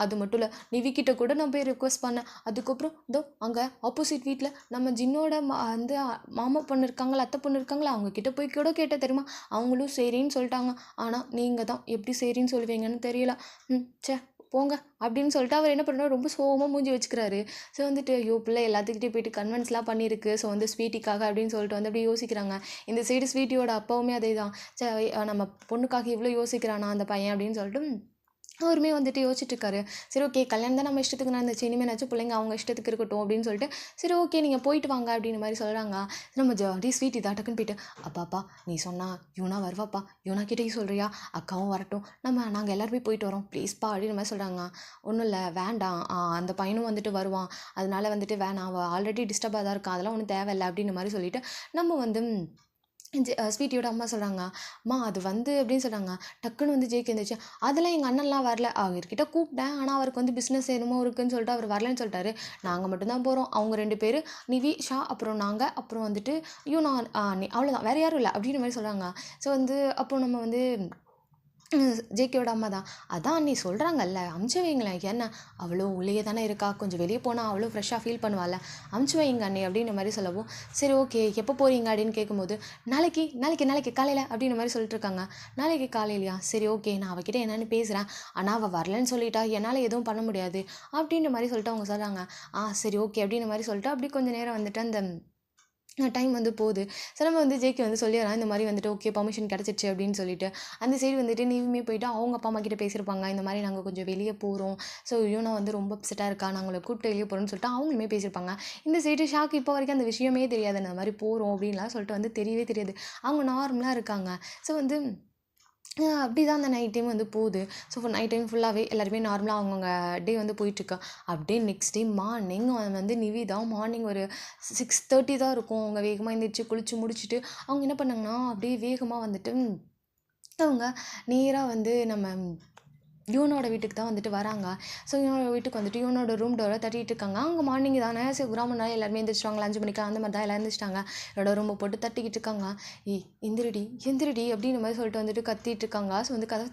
அது மட்டும் இல்லை, நிவிக்கிட்ட கூட நான் போய் ரெக்வஸ்ட் பண்ணேன். அதுக்கப்புறம் இதோ அங்கே ஆப்போசிட் வீட்டில் நம்ம ஜின்னோட வந்து மாமா பொண்ணு இருக்காங்களா, அத்தை பொண்ணு இருக்காங்களா, அவங்க கிட்ட போய் கூட கேட்டேன் தெரியுமா, அவங்களும் சரின்னு சொல்லிட்டாங்க. ஆனால் நீங்கள் தான் எப்படி சரின்னு சொல்லுவீங்கன்னு தெரியல. சே போங்க அப்படின்னு சொல்லிட்டு அவர் என்ன பண்ணுறாரு, ரொம்ப சோகமாக மூஞ்சி வச்சுக்கிறாரு. ஸோ வந்துட்டு ஐயோ பிள்ளை எல்லாத்துக்கிட்டே போயிட்டு கன்வென்ஸ்லாம் பண்ணியிருக்கு, ஸோ வந்து ஸ்வீட்டிக்காக அப்படின்னு சொல்லிட்டு வந்து அப்படி யோசிக்கிறாங்க. இந்த சைடு ஸ்வீட்டியோட அப்பாவுமே அதே தான், நம்ம பொண்ணுக்காக இவ்வளோ யோசிக்கிறானா அந்த பையன் அப்படின்னு சொல்லிட்டு அவருமே வந்துட்டு யோசிச்சுட்ருக்காரு. சரி ஓகே, கல்யாணம் தான் நம்ம இஷ்டத்துக்கு நடந்துச்சு, இனிமேனாச்சும் பிள்ளைங்க அவங்க இஷ்டத்துக்கு இருக்கட்டும் அப்படின்னு சொல்லிட்டு சரி ஓகே நீங்கள் போயிட்டு வாங்க அப்படின்ற மாதிரி சொல்கிறாங்க. நம்ம ஜாடி ஸ்வீட் இதாக டக்குன்னு போயிட்டு அப்பாப்பா நீ சொன்னா யூனா வருவாப்பா, யூனா கிட்டேயும் சொல்கிறியா, அக்காவும் வரட்டும், நாங்கள் எல்லாருமே போயிட்டு வரோம் ப்ளீஸ்ப்பா அப்படின்ற மாதிரி சொல்கிறாங்க. ஒன்றும் இல்லை வேண்டாம், அந்த பையனும் வந்துட்டு வருவான், அதனால வந்துட்டு வேணாம், அவள் ஆல்ரெடி டிஸ்டர்பாக தான் இருக்கா, அதெல்லாம் ஒன்றும் தேவையில்லை அப்படின்ற மாதிரி சொல்லிவிட்டு நம்ம வந்து ஸ்வீட்டியோட அம்மா சொல்கிறாங்க. அம்மா அது வந்து அப்படின்னு சொல்கிறாங்க. டக்குன்னு வந்து ஜேக்கு இருந்துச்சு, அதெல்லாம் எங்கள் அண்ணன்லாம் வரல, அவர்கிட்ட கூப்பிட்டேன், ஆனால் அவருக்கு வந்து பிஸ்னஸ் என்னமோ இருக்குதுன்னு சொல்லிட்டு அவர் வரலன்னு சொல்லிட்டாரு, நாங்கள் மட்டும்தான் போகிறோம், அவங்க 2 பேர் நிவி ஷா அப்புறம் நாங்கள் அப்புறம் வந்துட்டு நான் அவ்வளோதான், வேறு யாரும் இல்லை அப்படின்ற மாதிரி சொல்கிறாங்க. ஸோ வந்து அப்போ நம்ம வந்து ஜேகேயோட அம்மா தான், அதான் நீ சொல்கிறாங்கல்ல அமுச்சு வைங்களேன், என்ன அவ்வளோ உள்ளே தானே இருக்கா, கொஞ்சம் வெளியே போனால் அவ்வளோ ஃப்ரெஷ்ஷாக ஃபீல் பண்ணுவாள், அமுச்சு வைங்க அண்ணி அப்படின்ற மாதிரி சொல்லவும் சரி ஓகே எப்போ போகிறீங்க அப்படின்னு கேட்கும்போது நாளைக்கு நாளைக்கு நாளைக்கு காலையில் அப்படின்ற மாதிரி சொல்லிட்டு இருக்காங்க. நாளைக்கு காலையிலையா, சரி ஓகே நான் அவகிட்ட என்னென்னு பேசுகிறேன், ஆனால் அவள் வரலன்னு சொல்லிட்டா என்னால் எதுவும் பண்ண முடியாது அப்படின்ற மாதிரி சொல்லிட்டு அவங்க சொல்கிறாங்க. சரி ஓகே அப்படின்ற மாதிரி சொல்லிட்டு அப்படி கொஞ்சம் நேரம் வந்துட்டு அந்த டைம் வந்து போகுது. ஸோ நம்ம வந்து ஜேகே வந்து சொல்லிடுறான் இந்த மாதிரி வந்துட்டு ஓகே பர்மிஷன் கிடச்சிருச்சு அப்படின்னு சொல்லிட்டு. அந்த சைடு வந்துட்டு நீவுமே போயிட்டு அவங்க அப்பா அம்மா கிட்ட பேசியிருப்பாங்க. இந்த மாதிரி நாங்கள் கொஞ்சம் வெளியே போகிறோம். ஸோ யூனா வந்து ரொம்ப அப்செட்டாக இருக்கா, நாங்களை கூப்பிட்டு வெளியே போகிறோம்னு சொல்லிட்டு அவங்களுமே பேசியிருப்பாங்க. இந்த சைடு ஷாக்கு இப்போ வரைக்கும் அந்த விஷயமே தெரியாது. அந்த மாதிரி போகிறோம் அப்படின்லாம் சொல்லிட்டு வந்து தெரியவே தெரியாது. அவங்க நார்மலாக இருக்காங்க. ஸோ வந்து அப்படி தான் அந்த நைட் டைம் வந்து போகுது. ஸோ நைட் டைம் ஃபுல்லாகவே எல்லாருமே நார்மலாக அவங்கவுங்க டே வந்து போயிட்டுருக்கா. அப்படியே நெக்ஸ்ட் டே மார்னிங் வந்து நிவிதா மார்னிங் ஒரு 6:30 தான் இருக்கும். அவங்க வேகமாக எழுந்திரிச்சு குளிச்சு முடிச்சுட்டு அவங்க என்ன பண்ணாங்கன்னா அப்படியே வேகமாக வந்துட்டு அவங்க நேராக வந்து நம்ம யூனோட வீட்டுக்கு தான் வந்துட்டு வராங்க. ஸோ யூனோட வீட்டுக்கு வந்துட்டு யூனோட ரூம் டோரை தட்டிட்டு இருக்காங்க. அவங்க மார்னிங் தானே சரி கிராமம்னால எல்லாருமே எழுந்திரிச்சிட்டாங்களா 5 மணிக்கு அந்த மாதிரி தான் எல்லாம் எழுந்திரிச்சிட்டாங்க. என்னோட ரூமை போட்டு தட்டிக்கிட்டு இருக்காங்க. எந்திரடி எந்திரடி அப்படின்ற மாதிரி சொல்லிட்டு வந்துட்டு கத்திட்டு இருக்காங்க. ஸோ வந்து கதை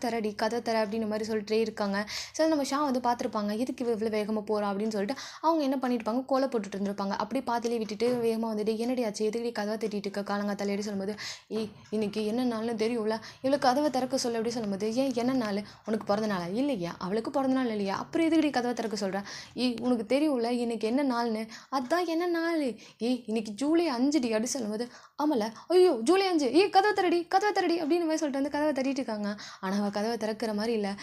தர அப்படின்ற மாதிரி சொல்லிட்டே இருக்காங்க. ஸோ நம்ம ஷா வந்து பார்த்துருப்பாங்க எதுக்கு இவ்வளோ வேகமாக போகிறா அப்படின்னு சொல்லிட்டு அவங்க என்ன பண்ணியிருப்பாங்க கோலை போட்டுட்டு இருந்திருப்பாங்க. அப்படி பாத்திலே விட்டுட்டு வேகமாக வந்துட்டு என்னடி ஆச்சு எதுக்கடி கதவை தட்டிட்டு இருக்க காலங்காத்தாலேடி சொல்லும்போது இன்னைக்கு என்ன நாள்னு தெரியும்ல இவ்வளோ கதவை திறக்க சொல்ல அப்படி சொல்லும்போது ஏன் என்ன நாள் உனக்கு பிறந்த நாளா இல்லையா அவளுக்கு பிறந்த நாள் இல்லையா அப்புறம் எதுக்கடி கதவை திறக்க சொல்கிறேன் உனக்கு தெரியும்ல இன்னைக்கு என்ன நாள்னு அதான் என்ன நாள் இன்னைக்கு ஜூலை 5டி அப்படி சொல்லும்போது ஆமால ஐயோ ஜூலை 5 கதவை தரடி அப்படின்னு மாதிரி சொல்லிட்டு வந்து கதவை தட்டிட்டு இருக்காங்க. ஆனால் அவள் கதவை திறக்கிற மாதிரி இல்லை.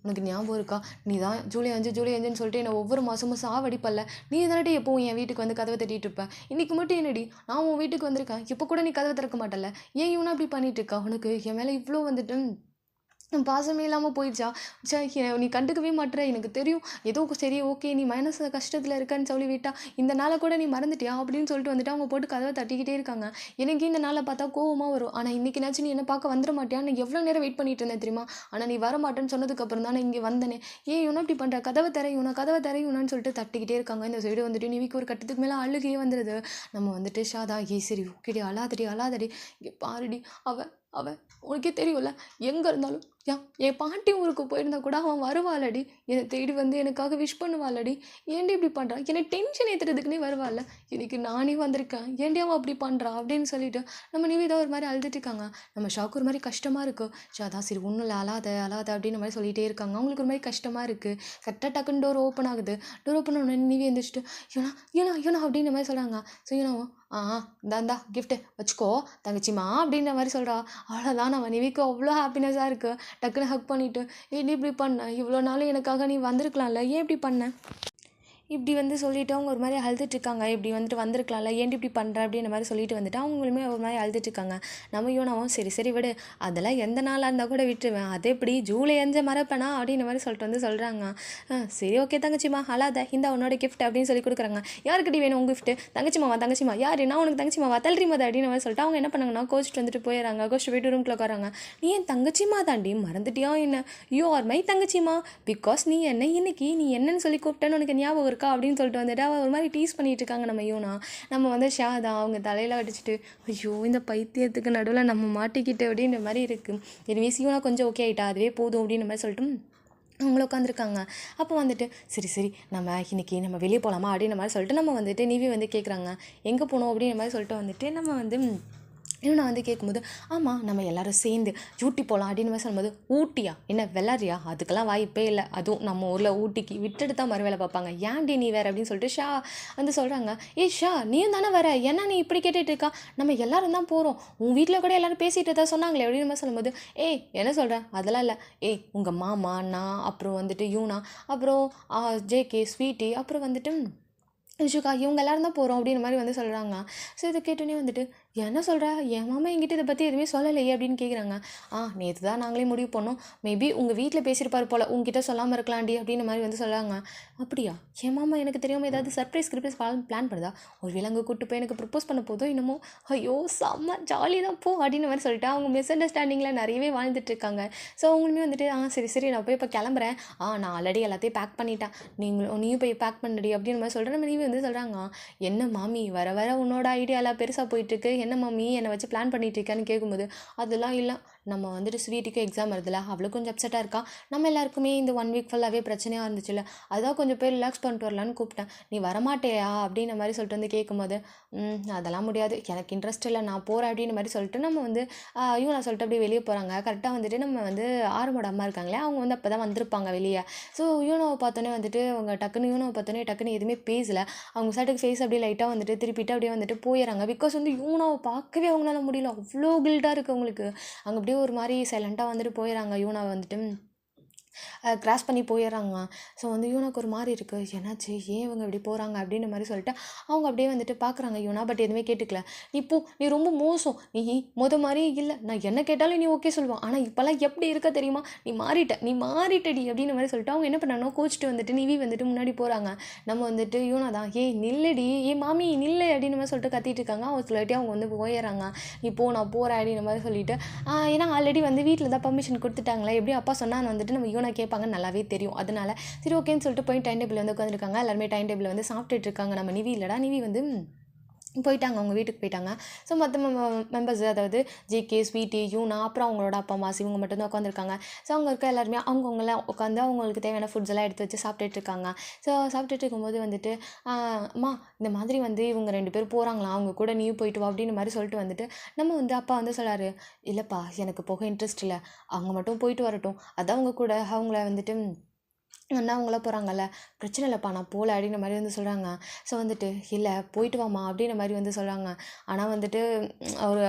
உனக்கு ஞாபகம் இருக்கா நீ தான் ஜூலை 5ன்னு சொல்லிட்டு என்னை ஒவ்வொரு மாதமும் சாவடிப்பல்ல நீ தானடி எப்போவும் என் வீட்டுக்கு வந்து கதவை தட்டிட்டு இருப்பேன் இன்னைக்கு மட்டும் என்னடி நான் உன் வீட்டுக்கு வந்திருக்கேன் இப்போ கூட நீ கதவை திறக்க மாட்டல இவனா அப்படி பண்ணிட்டு இருக்கா உனக்கு என் மேலே இவ்வளோ வந்துட்டு பாசமே இல்லாமல் போயிடுச்சா நீ கண்டுக்கவே மாட்டேற எனக்கு தெரியும் ஏதோ சரி ஓகே நீ மனசு கஷ்டத்தில் இருக்கன்னு சொல்லி விட்டா இந்த நாளை கூட நீ மறந்துட்டியா அப்படின்னு சொல்லிட்டு வந்துட்டு அவங்க போட்டு கதவை தட்டிக்கிட்டே இருக்காங்க. எனக்கு இந்த நாளை பார்த்தா கோவமாக வரும். ஆனால் இன்றைக்கினாச்சும் நீ என்ன பார்க்க வந்துட மாட்டியா நான் எவ்வளோ நேரம் வெயிட் பண்ணிட்டு இருந்தேன் தெரியுமா. ஆனால் நீ வர மாட்டேன்னு சொன்னதுக்கப்புறம் தான் நான் இங்கே வந்தேனே இவனா இப்படி பண்ணுற கதவை தரையுனான்னு சொல்லிட்டு தட்டிக்கிட்டே இருக்காங்க. இந்த சைடு வந்துட்டு நிவிக்கு ஒரு கட்டத்துக்கு மேலே அழுகையே வந்துடுது. நம்ம வந்துட்டு ஷாதா சரி ஓகேடி அழாதடி இங்கே பாருடி அவ உனக்கே தெரியும்ல எங்கே இருந்தாலும் என் பாட்டி ஊருக்கு போயிருந்தா கூட அவன் வருவாளடி என்னை தேடி வந்து எனக்காக விஷ் பண்ணுவாளடி ஏன்டி இப்படி பண்ணுறா என்னை டென்ஷன் ஏற்றுறதுக்குன்னே வருவாள்ல இன்னைக்கு நானே வந்திருக்கேன் ஏன்டி அவன் அப்படி பண்ணுறா அப்படின்னு சொல்லிட்டு நம்ம நிவேதா ஒரு மாதிரி அழுதுட்டு இருக்காங்க. நம்ம ஷாக்கு ஒரு மாதிரி கஷ்டமாக இருக்கும். அதான் சரி ஒன்றும் இல்லை அழாத அப்படின்ற மாதிரி சொல்லிகிட்டே இருக்காங்க. அவங்களுக்கு ஒரு மாதிரி கஷ்டமாக இருக்குது. கரெக்டாக டக்குன்னு டோர் ஓப்பன் ஆகுது. டோர் ஓப்பன் உடனே நிவி எழுந்திரிச்சிட்டு ஏனா அப்படின்ற மாதிரி சொல்கிறாங்க. ஸோ ஏனாவும் இந்தாந்தா கிஃப்ட்டு வச்சுக்கோ தங்கச்சிம்மா அப்படின்ற மாதிரி சொல்கிறா. அவ்வளோதான் நம்ம நிவிக்கு அவ்வளோ ஹாப்பினஸாக இருக்குது. டக்குன்னு ஹக் பண்ணிவிட்டு நீ இப்படி பண்ண இவ்வளோ நாள் எனக்காக நீ வந்திருக்கலாம்ல ஏன் இப்படி பண்ண இப்படி வந்து சொல்லிவிட்டு அவங்க ஒரு மாதிரி அழுதுட்டுருக்காங்க. இப்படி வந்துட்டு வந்திருக்கலாம்ல ஏன்டி இப்படி பண்ணுற அப்படின்ற மாதிரி சொல்லிட்டு வந்துட்டு அவங்களுமே ஒரு மாதிரி அழுதுட்டுருக்காங்க. நம்ம யோனாவும் சரி விடு அதெல்லாம் எந்த நாளாக இருந்தால் கூட விட்டுருவேன் அதே எப்படி ஜூலை 5 மறப்பேனா அப்படின்ற மாதிரி சொல்லிட்டு வந்து சொல்கிறாங்க. சரி ஓகே தங்கச்சிம்மா அழாத இந்த உன்னோட கிஃப்ட் அப்படின்னு சொல்லி கொடுக்குறாங்க. யாருக்கிட்ட வேணும் உங்கள் கிஃப்ட்டு தங்கச்சிம்மா யார் நான் உனக்கு தங்கச்சிமாவா தள்ளுறீமா அப்படின்னு மாதிரி சொல்லிட்டு அவங்க என்ன பண்ணாங்கன்னா கோச்சிட்டு வந்துட்டு போயிடறாங்க. கோச்சிட்டு போயிட்டு ரூம்குள்ள உட்காராங்க. நீ என் தங்கச்சிமா தாண்டி மறந்துட்டியா என்ன யூ ஆர் மை தங்கச்சிமா பிகாஸ் நீ என்ன இன்னைக்கு நீ என்னன்னு சொல்லி கூப்பிட்டேன்னு உனக்கு ஞாபகம் இருக்கா அப்படின்னு சொல்லிட்டு வந்துட்டு அவள் ஒரு மாதிரி டீஸ் பண்ணிட்டு இருக்காங்க. நம்ம யூனா நம்ம வந்து ஷாதா அவங்க தலையில் அடிச்சுட்டு ஐயோ இந்த பைத்தியத்துக்கு நடுவில் நம்ம மாட்டிக்கிட்டு அப்படின்ற மாதிரி இருக்குது. எனிவேஸ் யூனா கொஞ்சம் ஓகே ஆகிட்டா அதுவே போதும் அப்படின்ற மாதிரி சொல்லிட்டு அவங்கள உட்காந்துருக்காங்க. அப்போ வந்துட்டு சரி நம்ம இன்றைக்கி நம்ம வெளியே போகலாமா அப்படின்ற மாதிரி சொல்லிட்டு நம்ம வந்துட்டு நிவி வந்து கேட்குறாங்க எங்கே போகணும் அப்படின்ற மாதிரி சொல்லிட்டு வந்துட்டு நம்ம வந்து இன்னும் நான் வந்து கேட்கும்போது ஆமாம் நம்ம எல்லோரும் சேர்ந்து ஊட்டி போகலாம் அப்படின்னு மாதிரி சொல்லும்போது ஊட்டியா என்ன வெள்ளாரியா அதுக்கெல்லாம் வாய்ப்பே இல்லை அதுவும் நம்ம ஊரில் ஊட்டிக்கு விட்டுட்டு தான் மறு வேலை பார்ப்பாங்க ஏன்டி நீ வேறு அப்படின்னு சொல்லிட்டு ஷா வந்து சொல்கிறாங்க. ஷா நீயும் தானே வர என்ன நீ இப்படி கேட்டுட்டு இருக்கா நம்ம எல்லாரும் தான் போகிறோம் உன் வீட்டில் கூட எல்லோரும் பேசிகிட்டு தான் சொன்னாங்களே அப்படின்னு மாதிரி சொல்லும்போது என்ன சொல்கிறேன் அதெல்லாம் இல்லை உங்கள் மாமா நான் அப்புறம் வந்துட்டு யூனா அப்புறம் ஜேகே ஸ்வீட்டி அப்புறம் வந்துட்டு விஷுக்கா இவங்க எல்லாரும் தான் போகிறோம் அப்படின்ற மாதிரி வந்து சொல்கிறாங்க. ஸோ இதை கேட்டோன்னே வந்துட்டு என்ன சொல்கிறா என் மாமா என்கிட்ட இதை பற்றி எதுவுமே சொல்லலையே அப்படின்னு கேட்குறாங்க. நேற்று தான் நாங்களே முடிவு பண்ணோம் மேபி உங்கள் வீட்டில் பேசியிருப்பார் போல் உங்ககிட்ட சொல்லாமல் இருக்கலாம்டி அப்படின்ற மாதிரி வந்து சொல்கிறாங்க. அப்படியா என் மாமா எனக்கு தெரியாமல் ஏதாவது சர்ப்ரைஸ் பிளான் பண்ணுதா ஒரு விலங்கு கூப்பிட்டு போய் எனக்கு ப்ரப்போஸ் பண்ண போதும் இன்னமும் ஐயோ செம்ம ஜாலி தான் போ அப்படின்னு மாதிரி சொல்லிட்டு அவங்க மிஸ் அண்டர்ஸ்டாண்டிங்கில் நிறையவே வாழ்ந்துட்டுருக்காங்க. ஸோ அவங்களுமே வந்துட்டு சரி நான் போய் இப்போ கிளம்புறேன் நான் ஆல்ரெடி எல்லாத்தையும் பேக் பண்ணிட்டேன் நீயும் போய் பேக் பண்ணடி அப்படின்னு மாதிரி சொல்கிறேன். நம்ம வந்து சொல்கிறாங்க என்ன மாமி வர உன்னோட ஐடியாலாம் பெருசாக போயிட்டுருக்கு என்ன மாமி என்னை வச்சு பிளான் பண்ணிட்டு இருக்கேன்னு கேட்கும்போது அதெல்லாம் இல்லை நம்ம வந்துட்டு ஸ்வீட்டுக்கு எக்ஸாம் வருதுல, அவளும் கொஞ்சம் அப்செட்டாக இருக்கா. நம்ம எல்லாருக்குமே இந்த 1 வீக் ஃபுல்லாகவே பிரச்சனையாக இருந்துச்சுல்ல, அதான் கொஞ்சம் போய் ரிலாக்ஸ் பண்ணிட்டு வரலான்னு கூப்பிட்டேன். நீ வரமாட்டேயா அப்படின்ற மாதிரி சொல்லிட்டு வந்து கேட்கும்போது, அதெல்லாம் முடியாது, எனக்கு இன்ட்ரெஸ்ட் இல்லை, நான் போகிறேன் அப்படின்ற மாதிரி சொல்லிட்டு நம்ம வந்து நான் சொல்லிட்டு அப்படியே வெளியே போகிறாங்க. கரெக்டாக வந்துட்டு நம்ம வந்து ஆரமோட அம்மா இருக்காங்களே, அவங்க வந்து அப்போ தான் வந்திருப்பாங்க வெளியே. ஸோ யூனோவை பார்த்தோன்னே வந்துட்டு அவங்க டக்குன்னு யூனோவை பார்த்தோன்னே டக்குன்னு எதுவுமே பேசலை. அவங்க சைடுக்கு ஃபேஸ் அப்படியே லைட்டாக வந்துட்டு திருப்பிட்டு அப்படியே வந்துட்டு போயிடறாங்க. பிகாஸ் வந்து யூனோவை பார்க்கவே அவங்களால முடியல, அவ்வளோ கில்டாக இருக்குது அவங்களுக்கு. அங்கே அப்படியே ஒரு மாதிரி சைலண்ட்டாக வந்துட்டு போயிடறாங்க. யூனோவை வந்துட்டு கிராஸ் பண்ணி போயிடுறாங்க. ஸோ வந்து யூனாக்கு ஒரு மாதிரி இருக்குது, என்னாச்சு, ஏன் இவங்க இப்படி போகிறாங்க அப்படின்ற மாதிரி சொல்லிட்டு அவங்க அப்படியே வந்துட்டு பார்க்குறாங்க யூனா. பட் எதுவுமே கேட்டுக்கல. நீ போ, நீ ரொம்ப மோசம், நீ மாதிரி இல்லை, நான் என்ன கேட்டாலும் நீ ஓகே சொல்லுவான், ஆனால் இப்போல்லாம் எப்படி இருக்க தெரியுமா, நீ மாறிட்டடி அப்படின்ற மாதிரி சொல்லிட்டு அவங்க என்ன பண்ணானோ கோச்சிட்டு வந்துட்டு நிவி வந்துட்டு முன்னாடி போகிறாங்க. நம்ம வந்துட்டு யூனா தான், ஏய் நில்லடி, மாமி நில்லு அப்படின்னு மாதிரி சொல்லிட்டு கத்திட்டு இருக்காங்க. அவங்க சொல்லிட்டு அவங்க வந்து போயிடுறாங்க. நீ போ, நான் போகிறேன் அப்படின்ற மாதிரி சொல்லிட்டு ஏன்னா ஆல்ரெடி வந்து வீட்டில் தான் பர்மிஷன் கொடுத்துட்டாங்களே, எப்படி அப்பா சொன்னான்னு வந்துட்டு நம்ம யூனா கேட்பாங்கன்னு நல்லாவே தெரியும். அதனால சரி ஓகேன்னு சொல்லிட்டு போய் டைம் டேபிள் வந்து உட்காந்துருக்காங்க. எல்லாருமே டைம் டேபிள் வந்து சாப்பிட்டுட்டு இருக்காங்க. நம்ம நிவி இல்லைடா, நிவி வந்து போயிட்டாங்க, அவங்க வீட்டுக்கு போயிட்டாங்க. ஸோ மற்ற மெம்பர்ஸ், அதாவது ஜேகே, ஸ்வீட்டி, யூனா, அப்புறம் அவங்களோட அப்பா அம்மா இவங்க மட்டும்தான் உட்காந்துருக்காங்க. ஸோ அவங்க இருக்க எல்லாருமே அவங்கவுங்களாம் உட்காந்து அவங்களுக்கு தேவையான ஃபுட்ஸ் எல்லாம் எடுத்து வச்சு சாப்பிட்டுட்டு இருக்காங்க. ஸோ சாப்பிட்டுட்டு இருக்கும்போது வந்துட்டு அம்மா இந்த மாதிரி வந்து இவங்க 2 பேர் போகிறாங்களாம், அவங்க கூட நீயும் போயிட்டு வா அப்படின்னு மாதிரி சொல்லிட்டு வந்துட்டு நம்ம வந்து அப்பா வந்து சொல்கிறாரு, இல்லைப்பா எனக்கு போக இன்ட்ரெஸ்ட் இல்லை, அவங்க மட்டும் போயிட்டு வரட்டும், அதான் அவங்க கூட அவங்கள வந்துட்டு அண்ணா அவங்கள போகிறாங்கல்ல, பிரச்சனை இல்லைப்பா நான் போகல அப்படின்ற மாதிரி வந்து சொல்கிறாங்க. ஸோ வந்துட்டு இல்லை போயிட்டு வாமா அப்படின்ற மாதிரி வந்து சொல்கிறாங்க. ஆனால் வந்துட்டு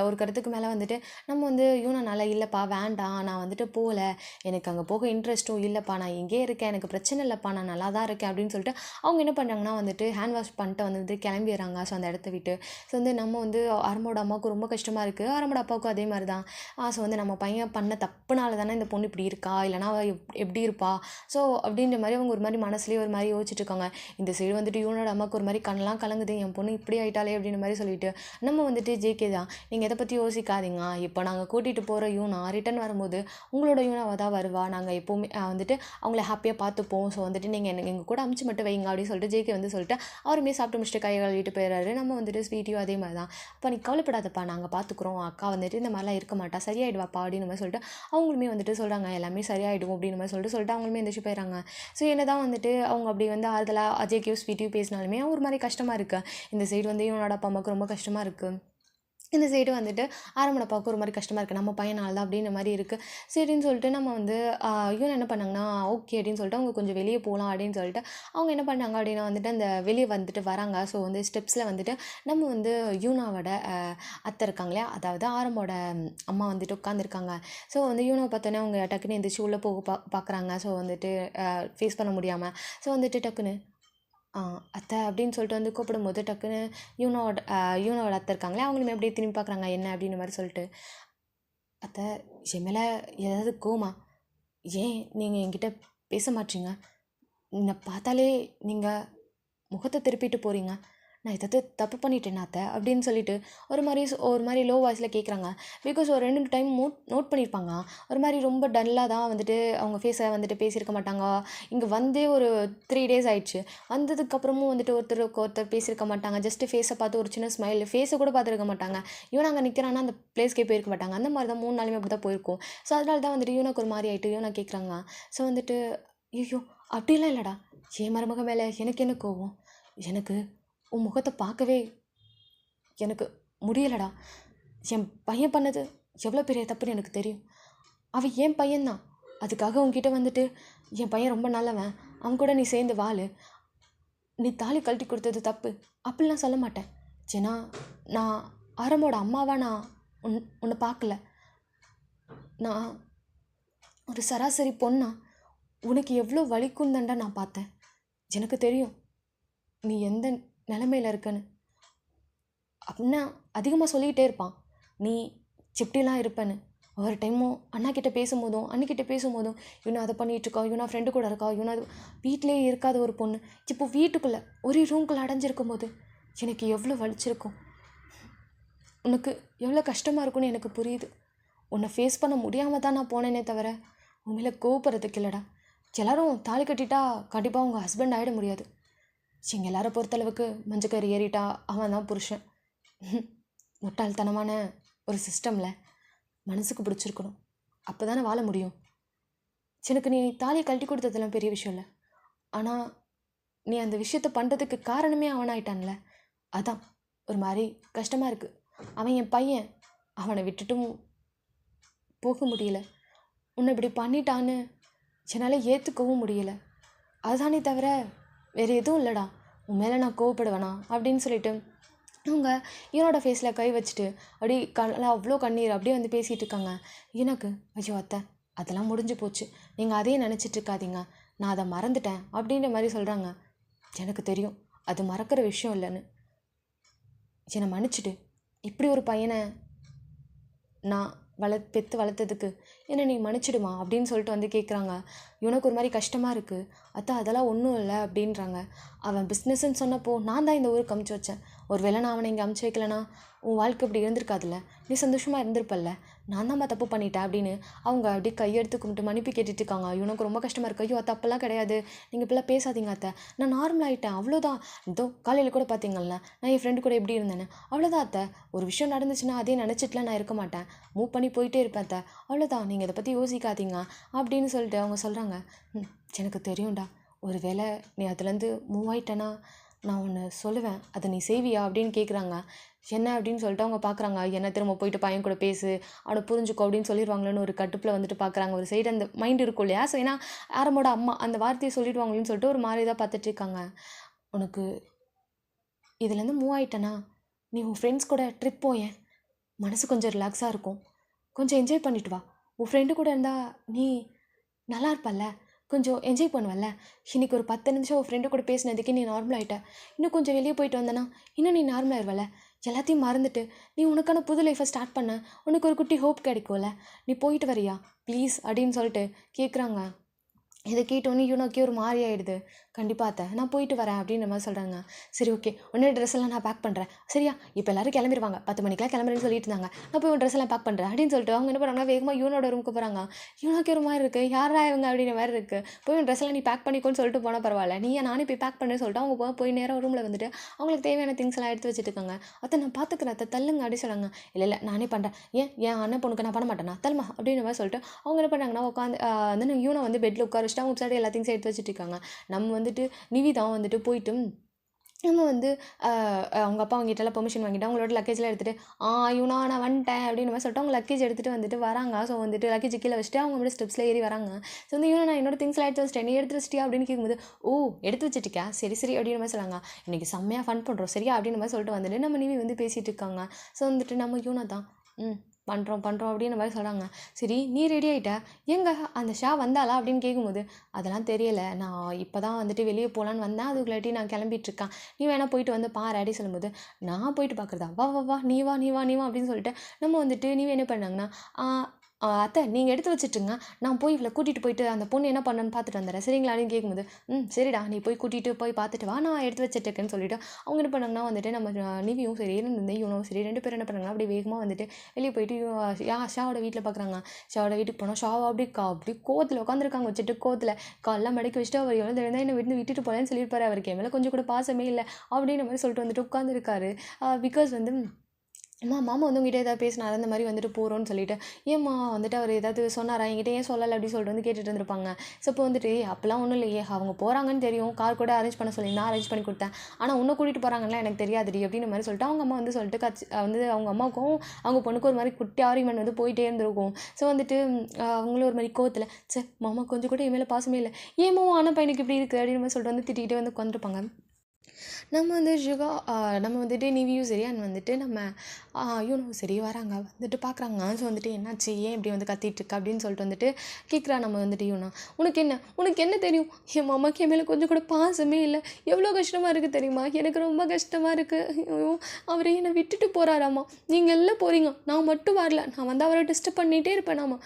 ஒரு கருத்துக்கு மேலே வந்துட்டு நம்ம வந்து யூனானால இல்லைப்பா வேண்டாம், நான் வந்துட்டு போகல, எனக்கு அங்கே போக இன்ட்ரெஸ்ட்டும் இல்லைப்பா, நான் இங்கே இருக்கேன், எனக்கு பிரச்சனை இல்லைப்பா, நான் நல்லா தான் இருக்கேன் அப்படின்னு சொல்லிட்டு அவங்க என்ன பண்ணுறாங்கன்னா வந்துட்டு ஹேண்ட் வாஷ் பண்ணிட்டு வந்து கிளம்பிடுறாங்க. ஸோ அந்த இடத்த விட்டு. ஸோ வந்து நம்ம வந்து ஆரம்போட அம்மாவுக்கு ரொம்ப கஷ்டமாக இருக்குது, ஆரம்போட அப்பாவுக்கும் அதே மாதிரி தான். ஸோ வந்து நம்ம பையன் பண்ண தப்புனால தானே இந்த பொண்ணு இப்படி இருக்கா, இல்லைனா அவள் எப்படி இருப்பா, ஸோ அப்படின்ற மாதிரி அவங்க ஒரு மாதிரி மனசுலேயே ஒரு மாதிரி யோசிச்சுட்டு இருக்காங்க. இந்த சைடு வந்துட்டு யூனோட அம்மாவுக்கு ஒரு மாதிரி கண்ணெலாம் கலங்குது, என் பொண்ணு இப்படி ஆயிட்டாலே அப்படின்ற மாதிரி சொல்லிட்டு நம்ம வந்துட்டு ஜேகே தான், நீங்கள் எதை பற்றி யோசிக்காதீங்க, இப்போ நாங்கள் கூட்டிகிட்டு போகிற யூனா ரிட்டன் வரும்போது உங்களோட யூனாவை தான் வருவா, நாங்கள் எப்போவுமே வந்துட்டு அவங்கள ஹாப்பியாக பார்த்துப்போம், ஸோ வந்துட்டு நீங்கள் எங்கள் கூட அமுச்சு மட்டும் வைங்க அப்படின்னு சொல்லிட்டு ஜேகே வந்து சொல்லிட்டு அவருமே சாப்பிட்டு முடிச்சுட்டு கையை கழுவிட்டு போயிடுறாரு. நம்ம வந்துட்டு ஸ்வீட்டியும் அதே மாதிரி தான், அப்போ நீ கவலைப்படாதப்பா, நாங்கள் பார்த்துக்குறோம், அக்கா வந்துட்டு இந்த மாதிரிலாம் இருக்க மாட்டா, சரியாயிடுவாப்பா அப்படின்னு மாதிரி சொல்லிட்டு அவங்களுமே வந்துட்டு சொல்கிறாங்க, எல்லாமே சரியாயிடும் அப்படின்னு மாதிரி சொல்லிட்டு அவங்களுமே எந்திரிச்சு போயிடறாங்க. ஸோ என்ன தான் வந்துட்டு அவங்க அப்படி வந்து ஆறுதலாக அஜய்க்கும் ஸ்வீட்டியும் பேசினாலுமே ஒரு மாதிரி கஷ்டமாக இருக்குது. இந்த சைடு வந்து இவனோட அப்பா அம்மாவுக்கு ரொம்ப கஷ்டமாக இருக்குது, இந்த சைடு வந்துட்டு ஆரம்பட பார்க்க ஒரு மாதிரி கஷ்டமாக இருக்குது, நம்ம பையனால் தான் அப்படின்ற மாதிரி இருக்குது. சரின்னு சொல்லிட்டு நம்ம வந்து இவன் என்ன பண்ணாங்கன்னா ஓகே அப்படின்னு சொல்லிட்டு அவங்க கொஞ்சம் வெளியே போகலாம் அப்படின்னு சொல்லிட்டு அவங்க என்ன பண்ணாங்க அப்படின்னா வந்துட்டு அந்த வெளியே வந்துட்டு வராங்க. ஸோ வந்து ஸ்டெப்ஸில் வந்துட்டு நம்ம வந்து யூனாவோட அத்தை இருக்காங்களே, அதாவது ஆரம்போட அம்மா வந்துட்டு உட்காந்துருக்காங்க. ஸோ வந்து யூனாவை பார்த்தோன்னே அவங்க டக்குன்னு எந்திரிச்சு உள்ளே போக பார்க்குறாங்க. ஸோ வந்துட்டு ஃபேஸ் பண்ண முடியாமல். ஸோ வந்துட்டு டக்குன்னு அத்தை அப்படின்னு சொல்லிட்டு வந்து கூப்பிடும்போது டக்குன்னு யூனோட அத்தை இருக்காங்களே, அவங்களுமே அப்படியே திரும்பி பார்க்குறாங்க என்ன அப்படின்ற மாதிரி சொல்லிட்டு, அத்தை என் மேலே ஏதாவது கோமா, ஏன் நீங்கள் என்கிட்ட பேச மாட்டீங்க, என்னை பார்த்தாலே நீங்கள் முகத்தை திருப்பிட்டு போகிறீங்க, நான் ஏதாவது தப்பு பண்ணிட்டேனா அத்தை அப்படின்னு சொல்லிட்டு ஒரு மாதிரி லோ வாய்ஸில் கேட்குறாங்க. பிகாஸ் ஒரு 2 டைம் நோட் பண்ணியிருப்பாங்க, ஒரு மாதிரி ரொம்ப டல்லாக தான் வந்துட்டு அவங்க ஃபேஸை வந்துட்டு பேசியிருக்க மாட்டாங்க. இங்கே வந்தே ஒரு 3 days ஆயிடுச்சு, வந்ததுக்கப்புறமும் வந்துட்டு ஒருத்தருக்கு ஒருத்தர் பேசியிருக்க மாட்டாங்க. ஜஸ்ட்டு ஃபேஸை பார்த்து ஒரு சின்ன ஸ்மைல், ஃபேஸை கூட பார்த்துருக்க மாட்டாங்க. இவன் அங்கே நிற்கிறான்னா அந்த பிளேஸ்க்கே போயிருக்க மாட்டாங்க. அந்த மாதிரி தான் 3 நாளுமே அப்படி தான் போயிருக்கும். ஸோ அதனால தான் வந்துட்டு இவனுக்கு ஒரு மாதிரி ஆகிட்டு இவனை கேட்குறாங்க. ஸோ வந்துட்டு ஐயோ அப்படிலாம் இல்லைடா, என் மருமக மேலே எனக்கு என்ன கோவம், எனக்கு உன் முகத்தை பார்க்கவே எனக்கு முடியலடா, என் பையன் பண்ணது எவ்வளோ பெரிய தப்புன்னு எனக்கு தெரியும், அவன் என் பையன்தான், அதுக்காக உன்கிட்ட வந்துட்டு என் பையன் ரொம்ப நல்லவன், அவன் கூட நீ சேர்ந்து வாழு, நீ தாலி கழட்டி கொடுத்தது தப்பு அப்படிலாம் சொல்ல மாட்டேன். ஏன்னா நான் ஆரம்போட அம்மாவா நான் உன்னை பார்க்கல, நான் ஒரு சராசரி பொண்ணா உனக்கு எவ்வளோ வலிக்கும் தாண்டா நான் பார்த்தேன். எனக்கு தெரியும் நீ எந்த நிலைமையில் இருக்கன்னு. அப்படின்னா அதிகமாக சொல்லிக்கிட்டே இருப்பான், நீ எப்படிலாம் இருப்பேன்னு. ஒவ்வொரு டைமும் அண்ணா கிட்டே பேசும்போதும் அண்ணிக்கிட்ட பேசும்போதும் இவனை அதை பண்ணிகிட்ருக்கா, இவனா ஃப்ரெண்டு கூட இருக்கா, இவனா வீட்டிலே இருக்காத ஒரு பொண்ணு இப்போ வீட்டுக்குள்ளே ஒரே ரூம்குள்ளே அடைஞ்சிருக்கும் போது எனக்கு எவ்வளோ வலிச்சிருக்கும், உனக்கு எவ்வளோ கஷ்டமாக இருக்கும்னு எனக்கு புரியுது. உன்னை ஃபேஸ் பண்ண முடியாமல் தான் நான் போனேனே தவிர உன் மேலே கோவப்படுறதுக்கு இல்லைடா. எல்லோரும் தாலி கட்டிட்டா கண்டிப்பாக உங்கள் ஹஸ்பண்ட் ஆகிட முடியாது. எங்கள் எல்லாரை பொறுத்தளவுக்கு மஞ்சக்கறி ஏறிட்டா அவன் தான் புருஷன். முட்டாள்தனமான ஒரு சிஸ்டமில் மனசுக்கு பிடிச்சிருக்கணும். அப்போ தானே வாழ முடியும். எனக்கு நீ தாலியை கழட்டி கொடுத்ததெல்லாம் பெரிய விஷயம் இல்லை, ஆனால் நீ அந்த விஷயத்த பண்ணுறதுக்கு காரணமே அவனாயிட்டான்ல, அதான் ஒரு மாதிரி கஷ்டமாக இருக்குது. அவன் என் பையன், அவனை விட்டுட்டும் போக முடியல. உன்னை இப்படி பண்ணிட்டான்னு என்னால் ஏற்றுக்கவும் முடியல. அதுதானே தவிர வேறு எதுவும் இல்லைடா, உன் மேலே நான் கோவப்படுவேனா அப்படின்னு சொல்லிட்டு அவங்க இவனோட ஃபேஸில் கை வச்சுட்டு அப்படி அவ்வளோ கண்ணீர் அப்படியே வந்து பேசிகிட்டு இருக்காங்க. எனக்கு ஐயோ அத்தை, அதெல்லாம் முடிஞ்சு போச்சு, நீங்கள் அதையே நினச்சிட்டு இருக்காதீங்க, நான் அதை மறந்துட்டேன் அப்படின்ற மாதிரி சொல்கிறாங்க. எனக்கு தெரியும் அது மறக்கிற விஷயம் இல்லைன்னு, என்னை மன்னிச்சிடு. இப்படி ஒரு பையனை நான் பெற்று வளர்த்ததுக்கு என்னை நீ மன்னிச்சிடுமா அப்படின்னு சொல்லிட்டு வந்து கேட்குறாங்க. இவனுக்கு ஒரு மாதிரி கஷ்டமாக இருக்குது. அதெல்லாம் ஒன்றும் இல்லை அப்படின்றாங்க. அவன் பிஸ்னஸ்ன்னு சொன்னப்போ நான் தான் இந்த ஊருக்கு அமுச்சு வச்சேன். ஒரு வேளை நான் அவனை இங்கே அமுச்சு வைக்கலனா உன் வாழ்க்கை இப்படி இருந்திருக்காதுல்ல, நீ சந்தோஷமாக இருந்திருப்பல்ல, நான் தான்மா தப்பு பண்ணிட்டேன் அப்படின்னு அவங்க அப்படியே கையெடுத்து கும்பிட்டு மன்னிப்பு கேட்டுட்டு இருக்காங்க. இவனுக்கு ரொம்ப கஷ்டமாக இருக்குது. ஐயோ தப்பெல்லாம் கிடையாது, நீங்கள் இப்பெல்லாம் பேசாதீங்க அத்தை, நான் நார்மல் ஆகிட்டேன், அவ்வளோதான். இதோ காலையில் கூட பார்த்தீங்கல்ல நான் என் ஃப்ரெண்டு கூட எப்படி இருந்தேன்னு, அவ்வளோதான் அத்தை. ஒரு விஷயம் நடந்துச்சுன்னா அதே நினச்சிட்டுலாம் நான் இருக்க மாட்டேன், மூவ் பண்ணி போயிட்டே இருப்பேன் அத்தை, அவ்வளோதான், நீங்கள் இதை பற்றி யோசிக்காதீங்க அப்படின்னு சொல்லிட்டு அவங்க சொல்கிறாங்க. எனக்கு தெரியும்டா, ஒரு வேளை நீ அதுலேருந்து மூவ் ஆகிட்டேன்னா நான் ஒன்று சொல்லுவேன், அதை நீ செய்வியா அப்படின்னு கேட்குறாங்க. என்ன அப்படின்னு சொல்லிட்டு அவங்க பார்க்குறாங்க. என்ன திரும்ப போயிட்டு பையன் கூட பேசு, அவனை புரிஞ்சுக்கோ அப்படின்னு சொல்லிடுவாங்களேன்னு ஒரு கட்டுப்பில் வந்துட்டு பார்க்குறாங்க. ஒரு சைடு அந்த மைண்ட் இருக்கும் இல்லையா, ஸோ ஏன்னா ஆரமோட அம்மா அந்த வார்த்தையை சொல்லிடுவாங்களேன்னு சொல்லிட்டு ஒரு மாதிரி தான் பார்த்துட்டு இருக்காங்க. உனக்கு இதுலேருந்து மூவ் ஆகிட்டேன்னா நீ உன் ஃப்ரெண்ட்ஸ் கூட ட்ரிப் போயேன், மனசு கொஞ்சம் ரிலாக்ஸாக இருக்கும், கொஞ்சம் என்ஜாய் பண்ணிட்டு வா. உன் ஃப்ரெண்டு கூட இருந்தால் நீ நல்லா இருப்பல்ல, கொஞ்சம் என்ஜாய் பண்ணுவல்ல. இன்றைக்கி ஒரு 10 நிமிஷம் உன் ஃப்ரெண்டு கூட பேசினதுக்கே நீ நார்மல் ஆகிட்ட, இன்னும் கொஞ்சம் வெளியே போயிட்டு வந்தேன்னா இன்னும் நீ நார்மல் ஆயிடுவல்ல. எல்லாத்தையும் மறந்துட்டு நீ உனக்கான புது லைஃப்பை ஸ்டார்ட் பண்ண, உனக்கு ஒரு குட்டி ஹோப் கிடைக்கும்ல, நீ போயிட்டு வரியா ப்ளீஸ் அப்படின்னு சொல்லிட்டு கேட்குறாங்க. இதை கேட்டோன்னே இவனுக்கே ஒரு மாதிரி ஆகிடுது. கண்டிப்பாக அத்தை, நான் போயிட்டு வரேன் அப்படின்ற மாதிரி சொல்கிறாங்க. சரி ஓகே, உன்னோட ட்ரெஸ் எல்லாம் நான் பேக் பண்ணுறேன் சரியா, இப்போ எல்லோரும் கிளம்பிடுவாங்க, 10 மணிக்கெலாம் கிளம்புறேன்னு சொல்லிட்டு இருந்தாங்க, நான் போய் உன் ட்ரெஸ் எல்லாம் பேக் பண்ணுறேன் அப்படின்னு சொல்லிட்டு அவங்க என்ன பண்ணுறாங்க, வேகமாக இவனோட ரூமுக்கு போகிறாங்க. இவனுக்கு ஒரு மாதிரி இருக்குது, யாரா இவங்க அப்படின்ற மாதிரி இருக்குது. போய் உன் ட்ரெஸ் எல்லாம் நீ பேக் பண்ணிக்கோன்னு சொல்லிட்டு போனால் பரவாயில்ல, நீ நானே போய் பேக் பண்ணுன்னு சொல்லிட்டு அவங்க போய் நேராக ரூமில் வந்துட்டு அவங்களுக்கு தேவையான திங்ஸ் எல்லாம் எடுத்து வச்சுட்டு இருக்காங்க. அதை நான் பார்த்துக்கிறேன் அத்தை, தள்ளுங்க அப்படி சொல்கிறாங்க. இல்லை நானே பண்ணுறேன், ஏன் அண்ணன் பொண்ணுக்கு நான் பண்ண மாட்டேனா, தள்ளுமா அப்படின்ற மாதிரி சொல்லிட்டு அவங்க என்ன பண்ணுறாங்கன்னா உட்காந்து வந்து இவனை வந்து பெட்டில் உட்கார வச்சுட்டு அவங்க சைடு எல்லாத்தையும் எடுத்து வச்சுட்டு இருக்காங்க. நம்ம வந்துட்டு நிவிதா வந்துட்டு போயிட்டு நம்ம வந்து அவங்க அப்பா அவங்ககிட்டலாம் பெர்மிஷன் வாங்கிட்டு அவங்களோட லக்கேஜ்லாம் எடுத்துகிட்டு இவனா நான் வந்துட்டேன் அப்படின்னு மாதிரி சொல்லிட்டு அவங்க லக்கேஜ் எடுத்துகிட்டு வந்துட்டு வராங்க. ஸோ வந்துட்டு லக்கேஜ் கீழே வச்சுட்டு அவங்க மட்டும் ஸ்டெப்ஸில் ஏறி வராங்க. ஸோ வந்து இவனை நான் என்னோட திங்ஸ்லாம் எடுத்து வச்சிட்டேன், நீ எடுத்து வச்சிட்டியா அப்படின்னு கேட்கும்போது எடுத்து வச்சுட்டிக்கா, சரி அப்படின்னு மாதிரி சொல்லாங்க. இன்றைக்கி செம்மையாக ஃபன் பண்ணுறோம் சரியா அப்படின்னு மாதிரி சொல்லிட்டு வந்துட்டு நம்ம நிவி வந்து பேசிகிட்டு இருக்காங்க. ஸோ வந்துட்டு நம்ம இவனை தான் பண்ணுறோம் அப்படின்ற மாதிரி சொல்கிறாங்க. சரி நீ ரெடி ஆகிட்ட, எங்கே அந்த ஷா வந்தாளா அப்படின்னு கேட்கும்போது அதெல்லாம் தெரியலை, நான் இப்போ தான் வந்துட்டு வெளியே போகலான்னு வந்தேன், அதுக்குள்ளாட்டி நான் கிளம்பிட்டுருக்கேன், நீ வேணால் போயிட்டு வந்து பாரு அப்படி சொல்லும்போது நான் போயிட்டு பார்க்குறதா, வா நீ வா அப்படின்னு சொல்லிட்டு நம்ம வந்துட்டு நீ என்ன பண்ணாங்கன்னா அத்தை நீங்கள் எடுத்து வச்சுட்டுங்க, நான் போய் இவளை கூட்டிகிட்டு போயிட்டு அந்த பொண்ணு என்ன பண்ணணுன்னு பார்த்துட்டு வந்துடுறேன் சரிங்களா அப்படின்னு கேட்கும்போது சரிடா நீ போய் கூட்டிகிட்டு போய் பார்த்துட்டு வா, நான் எடுத்து வச்சுட்டுருக்கேன்னு சொல்லிவிட்டு அவங்க என்ன பண்ணாங்கன்னா வந்துட்டு நம்ம நிவியும் சரி இவனும் சரி 2 பேரும் என்ன பண்ணாங்கன்னா அப்படி வேகமாக வந்துட்டு வெளியே போயிட்டு ஷாவோட வீட்டில் பார்க்குறாங்க. ஷாவோட வீட்டுக்கு போனால் ஷாவை அப்படி கோவத்தில் உட்காந்துருக்காங்க வச்சுட்டு, கோவத்தில் காலெல்லாம் மடக்கி வச்சுட்டு அவர் எவ்வளோ தெரியும் என்ன விட்டுட்டு போகலன்னு சொல்லியிருப்பாரு, அவருக்கு என் மேலே கொஞ்சம் கூட பாசமே இல்லை அப்படின்ற மாதிரி சொல்லிட்டு வந்துட்டு உட்காந்துருக்காரு. பிகாஸ் வந்து மாமா வந்து உங்ககிட்ட ஏதாவது பேசினாரு அந்த மாதிரி வந்துட்டு போகிறோன்னு சொல்லிட்டு, ஏம்மா வந்துட்டு அவர் ஏதாவது சொன்னாரா என்கிட்ட, ஏன் சொல்லலை அப்படின்னு சொல்லிட்டு வந்து கேட்டுட்டு இருந்திருப்பாங்க. ஸோ இப்போ வந்துட்டு அப்போல்லாம் ஒன்றும் இல்லையே, அவங்க போகிறாங்கன்னு தெரியும், கார் கூட அரேஞ்ச் பண்ண சொல்லி நான் அரேஞ்ச் பண்ணி கொடுத்தேன், ஆனால் உன்னை கூட்டிகிட்டு போகிறாங்கன்னா எனக்கு தெரியாதுடி அப்படின்ற மாதிரி சொல்லிட்டு அவங்க அம்மா வந்து சொல்லிட்டு வந்து அவங்க அம்மாவுக்கும் அவங்க பொண்ணுக்கும் ஒரு மாதிரி குட்டி ஆரிமெண்ட் வந்து போயிட்டே இருந்திருக்கும். ஸோ வந்துட்டு அவங்களும் ஒரு மாதிரி கோவத்தில் சரி மாமா கொஞ்சம் கூட என் மேலே பாசமே இல்லை, ஏமா ஆனால் பையனுக்கு இப்படி இருக்குது அப்படின்னு மாதிரி சொல்லிட்டு வந்து திட்டிகிட்டே வந்து உட்காந்துருப்பாங்க. நம்ம வந்து நம்ம வந்துட்டு நிவியும் சரி அண்ட் வந்துட்டு நம்ம இவனும் சரி வராங்க, வந்துட்டு பார்க்குறாங்க. ஸோ வந்துட்டு என்னாச்சு, ஏன் இப்படி வந்து கத்திட்டுருக்க அப்படின்னு சொல்லிட்டு வந்துட்டு கேட்குறா. நம்ம வந்துட்டு இவனா உனக்கு என்ன தெரியும், என் மாமாக்கு என் மேலே கொஞ்சம் கூட பாசமே இல்லை, எவ்வளோ கஷ்டமாக இருக்குது தெரியுமா, எனக்கு ரொம்ப கஷ்டமாக இருக்குது, அவரை என்னை விட்டுட்டு போகிறாராம்மா, நீங்கள் எல்லாம் போகிறீங்க, நான் மட்டும் வரல, நான் வந்து அவரை டிஸ்டர்ப் பண்ணிகிட்டே இருப்பேனாம்மா,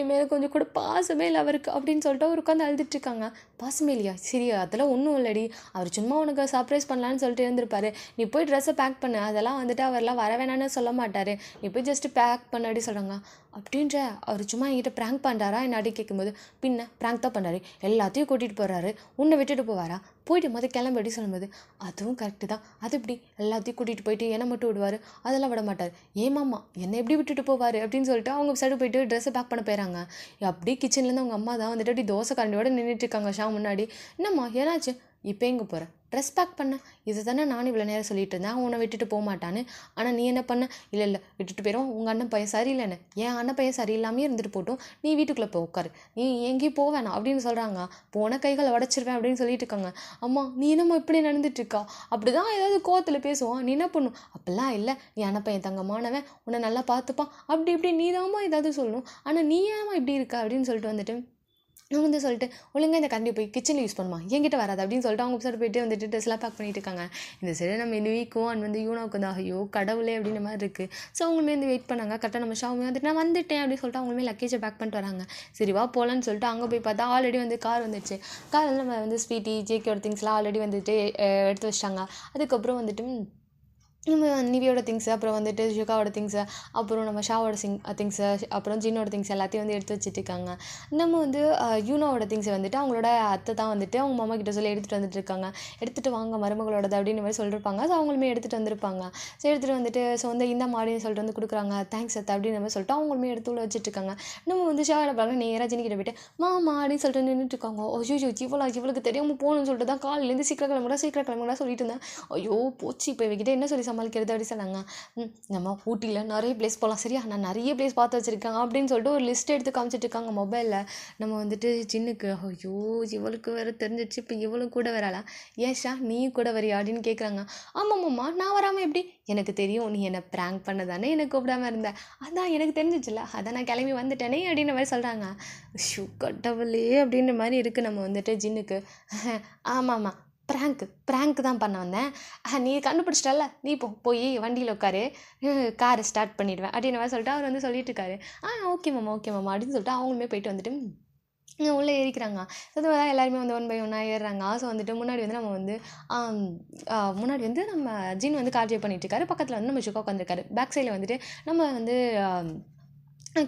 என் மேலே கொஞ்சம் கூட பாசமே இல்லை அவருக்கு அப்படின்னு சொல்லிட்டு அவர் உட்காந்து அழுதுட்டுருக்காங்க. பாசமே இல்லையா, சரி அதெல்லாம் ஒன்றும் இல்லடி, அவர் சும்மா உனக்கு அவளுக்கு சர்ப்ரைஸ் பண்ணலான்னு சொல்லிட்டு இருந்திருப்பாரு. நீ போய் ட்ரெஸ்ஸை பேக் பண்ணு, அதெல்லாம் வந்துட்டு அவர்லாம் வர வேணான்னு சொல்ல மாட்டார், நீ போய் ஜஸ்ட்டு பேக் பண்ண அப்படி சொல்கிறாங்க. அப்படின்ற அவர் சும்மா என்கிட்ட ப்ராங்க் பண்ணுறாரா என்ன அப்படி கேட்கும்போது, பின்ன ப்ராங்க் தான் பண்ணாரு, எல்லாத்தையும் கூட்டிகிட்டு போகிறாரு, உன்னை விட்டுட்டு போவாரா, போயிட்டு மொதல் கிளம்பு அப்படி சொல்லும்போது, அதுவும் கரெக்டு தான், அது எப்படி எல்லாத்தையும் கூட்டிகிட்டு போயிட்டு என்னை மட்டும் விடுவார், அதெல்லாம் விட மாட்டார், ஏமாம்மா என்னை எப்படி விட்டுட்டு போவார் அப்படின்னு சொல்லிட்டு அவங்க சைடு போயிட்டு ட்ரெஸ்ஸை பேக் பண்ண போயிடறாங்க. அப்படியே கிச்சன்லேருந்து அவங்க அம்மா தான் வந்துட்டு அப்படி தோசை கரண்டியோடு நின்றுட்டு இருக்காங்க ஷா முன்னாடி. என்னம்மா ஏன்னாச்சு, இப்போ எங்கே போகிற, ட்ரெஸ் பேக் பண்ண, இது தானே நானும் இவ்வளோ நேரம் சொல்லிட்டு இருந்தேன் உன்னை விட்டுட்டு போக மாட்டான்னு, ஆனால் நீ என்ன பண்ண, இல்லை விட்டுட்டு போயிடும், உங்கள் அண்ணன் பையன் சரியில்லைன்னு, என் அண்ணன் பையன் சரியில்லாமே இருந்துட்டு போட்டும், நீ வீட்டுக்குள்ளே போய் உட்காரு, நீ எங்கேயும் போவேணாம் அப்படின்னு சொல்கிறாங்க. போன கைகளை உடச்சிருவேன் அப்படின்னு சொல்லிட்டு இருக்காங்க. அம்மா நீ என்னம்மா இப்படி நடந்துட்டுருக்கா, அப்படி தான் ஏதாவது கோவத்தில் பேசுவான், நீ என்ன பண்ணும், அப்படிலாம் இல்லை, நீ அண்ணன் பையன் தங்கமானவன், உன்னை நல்லா பார்த்துப்பான், அப்படி இப்படி நீ தான்மா ஏதாவது சொல்லணும், ஆனால் நீ ஏமா இப்படி இருக்கா அப்படின்னு சொல்லிட்டு வந்துட்டு நான் வந்து சொல்லிட்டு, ஒழுங்காக இந்த கரண்டி போய் கிச்சனில் யூஸ் பண்ணுமா, என்கிட்ட வராது அப்படின்னு சொல்லிட்டு அவங்க சைடு போயிட்டு வந்துட்டு ட்ரெஸ்லாம் பேக் பண்ணிட்டு இருக்காங்க. இந்த சைடு நம்ம நிவிக்கும் அண்ட் வந்து யூனாவுக்கு வந்து ஐயோ கடவுளே அப்படின்ற மாதிரி இருக்குது. ஸோ அவங்களுமே வந்து வெயிட் பண்ணாங்க. கரெக்டாக நம்ம ஷாவுமே வந்துட்டு நான் வந்துட்டேன் அப்படின்னு சொல்லிட்டு அவங்களுமே லக்கேஜை பேக் பண்ணிட்டு வராங்க. சரி வா போகலான்னு சொல்லிட்டு அங்கே போய் பார்த்தா ஆல்ரெடி வந்து கார் வந்துடுச்சு. கார் வந்து நம்ம வந்து ஸ்வீட்டி ஜேகேயோட திங்ஸ்லாம் ஆல்ரெடி வந்துட்டு எடுத்து வச்சிட்டாங்க. அதுக்கப்புறம் வந்துட்டு நம்ம நிவியோட திங்ஸு, அப்புறம் வந்துட்டு ஷுகாவோட திங்ஸு, அப்புறம் நம்ம ஷாவோட திங்ஸு, அப்புறம் ஜின்னோட திங்ஸ் எல்லாத்தையும் வந்து எடுத்து வச்சுட்ருக்காங்க. நம்ம வந்து யூனோவோட திங்ஸை வந்துட்டு அவங்களோட அத்தை தான் வந்துட்டு அவங்க மாமா கிட்ட சொல்லி எடுத்துகிட்டு வந்துட்டுருக்காங்க. எடுத்துகிட்டு வாங்க மருமகளோடது அப்படின்னு மாதிரி சொல்லியிருப்பாங்க. ஸோ அவங்களுமே எடுத்துகிட்டு வந்திருப்பாங்க. ஸோ எடுத்துகிட்டு வந்துட்டு ஸோ வந்து இந்த மாடின்னு சொல்லிட்டு வந்து கொடுக்குறாங்க. தேங்க்ஸ் அத்தை அப்படின்னு மாதிரி சொல்லிட்டு அவங்களுமே எடுத்து உள்ள வச்சுட்ருக்காங்க. நம்ம வந்து ஷா என்ன பண்ணாங்க, நேராக ஜினி கிட்ட போய்ட்டு மாமா அப்படின்னு சொல்லிட்டு நின்றுட்டுருக்காங்க. ஐயோ இவளுக்கு தெரியாமல் போகணும்னு சொல்லிட்டு தான் காலையிலேருந்து சீக்கிரம் கிளம்புடா சொல்லிட்டு இருந்தேன். ஐயோ போச்சு, இப்போ இவகிட்ட என்ன சொல்லி சமாளிக்கிறது அப்படி சொன்னாங்க. நம்ம ஊட்டியில் நிறைய பிளேஸ் போகலாம், சரியா, நான் நிறைய பிளேஸ் பார்த்து வச்சுருக்கேன் அப்படின்னு சொல்லிட்டு ஒரு லிஸ்ட் எடுத்து காமிச்சிட்டு இருக்காங்க மொபைலில். நம்ம வந்துட்டு ஜின்னுக்கு ஐயோ இவளுக்கு வேறு தெரிஞ்சிச்சு, இப்போ இவளும் கூட வராளா, ஏஷா நீ கூட வரியா அப்படின்னு கேட்குறாங்க. ஆமாம்மாம்மா நான் வராமல் எப்படி, எனக்கு தெரியும் நீ என்னை ப்ராங்க் பண்ண தானே எனக்கு கூப்பிடாமல் இருந்தேன், அதான் எனக்கு தெரிஞ்சிச்சுல, அதான் நான் கிளம்பி வந்துட்டேனே அப்படின்ற மாதிரி சொல்கிறாங்க. ஷூ கடவுளே அப்படின்ற மாதிரி இருக்குது நம்ம வந்துட்டு ஜின்னுக்கு. ஆமாம்மா ப்ராங்க் தான் பண்ண வந்தேன், நீ கண்டுபிடிச்சிட்டல, நீ போய் வண்டியில் உட்காரு, காரை ஸ்டார்ட் பண்ணிடுவேன் அப்படின்ற மாதிரி சொல்லிட்டு அவர் வந்து சொல்லிட்டு இருக்காரு. ஓகே மாமா அப்படின்னு சொல்லிட்டு அவங்களுமே போயிட்டு வந்துட்டு உள்ளே ஏறிக்கிறாங்க. ஸோ தான் எல்லாருமே வந்து 1 by 1 ஏறுறாங்க. ஸோ வந்துட்டு முன்னாடி வந்து நம்ம வந்து முன்னாடி வந்து நம்ம ஜின் வந்து கார் ட்ரைவ் பண்ணிட்டுருக்காரு. பக்கத்தில் வந்து நம்ம ஷுகா உட்காந்துருக்காரு. பேக் சைடில் வந்துட்டு நம்ம வந்து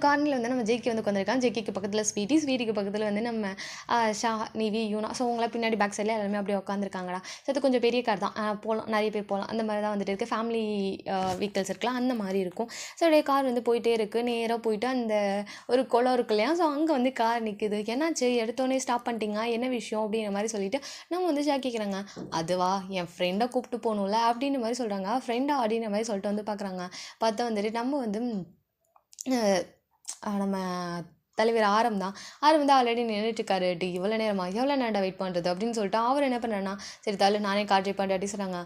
கார்னில் வந்து நம்ம ஜேகே வந்து உட்காந்துருக்காங்க. ஜேகேக்கு பக்கத்தில் ஸ்வீட்டிக்கு பக்கத்தில் வந்து நம்ம ஷா நிவி யூனா, ஸோ அவங்களாம் பின்னாடி பேக் சைடில் எல்லாருமே அப்படியே உட்காந்துருக்காங்கடா. ஸோ அது கொஞ்சம் பெரிய கார் தான், போகலாம், நிறைய பேர் போகலாம், அந்த மாதிரி தான் வந்துட்டு இருக்குது. ஃபேமிலி வெஹிக்கல்ஸ் இருக்கலாம் அந்த மாதிரி இருக்கும். ஸோ அப்படியே கார் வந்து போயிட்டே இருக்குது. நேராக போயிட்டு அந்த ஒரு குளம் இருக்கு இல்லையா, ஸோ அங்கே வந்து கார் நிற்குது. என்னாச்சு எடுத்தோடனே ஸ்டாப் பண்ணிட்டீங்க, என்ன விஷயம் அப்படின்ற மாதிரி சொல்லிட்டு நம்ம வந்து ஷா கேட்குறாங்க. அதுவா என் ஃப்ரெண்டை கூப்பிட்டு போகணும்ல அப்படின்ற மாதிரி சொல்கிறாங்க. ஃப்ரெண்டா அப்படின்ற மாதிரி சொல்லிட்டு வந்து பார்க்குறாங்க. பார்த்தா வந்துட்டு நம்ம வந்து நம்ம தலைவர் ஆரம் வந்து ஆல்ரெடி நின்றுட்டுருக்காரு. இவ்வளோ நேரம்டா வெயிட் பண்ணுறது அப்படின்னு சொல்லிட்டு அவர் என்ன பண்ணுறேன்னா, சரி தலை நானே கார் ட்ரைவ் பண்ணுறேன் அப்படின்னு சொல்கிறாங்க.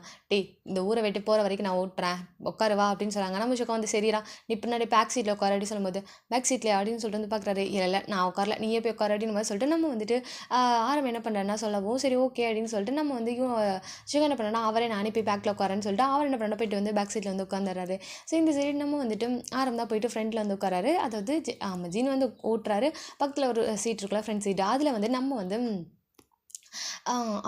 இந்த ஊரை வெட்டி போகிற வரைக்கும் நான் ஓட்டுறேன், உட்காருவா அப்படின்னு சொல்கிறாங்க. நம்ம ஷுகா வந்து சரிடா நீ பின்னாடி பேக் சீட்டில் உட்காரு அப்படின்னு சொல்லும்போது, பேக் சீட்டில் அப்படின்னு சொல்லிட்டு வந்து பார்க்குறாரு. இல்லை நான் உட்காரல, நீயே போய் உட்காரு அப்படின்னு மாதிரி சொல்லிட்டு நம்ம வந்துட்டு ஆரம் என்ன பண்ணுறேன்னா சொல்லவும் சரி ஓகே அப்படின்னு சொல்லிட்டு நம்ம வந்து ஷுகா என்ன பண்ணுறேன்னா அவரே நானே போய் பேக்கில் உட்காரன்னு சொல்லிட்டு அவர் என்ன பண்ண போயிட்டு வந்து பேக் சீட்டில் வந்து உட்காந்துறாரு. ஸோ இந்த சைடு நம்ம வந்துட்டு ஆரம் தான் போயிட்டு ஃப்ரண்ட்டில் வந்து உட்காராரு. அதாவது ஜீன் வந்து ஓட்டுறாரு. பக்கத்தில் ஒரு சீட் இருக்குல்ல ஃப்ரண்ட் சீட், அதில் வந்து நம்ம வந்து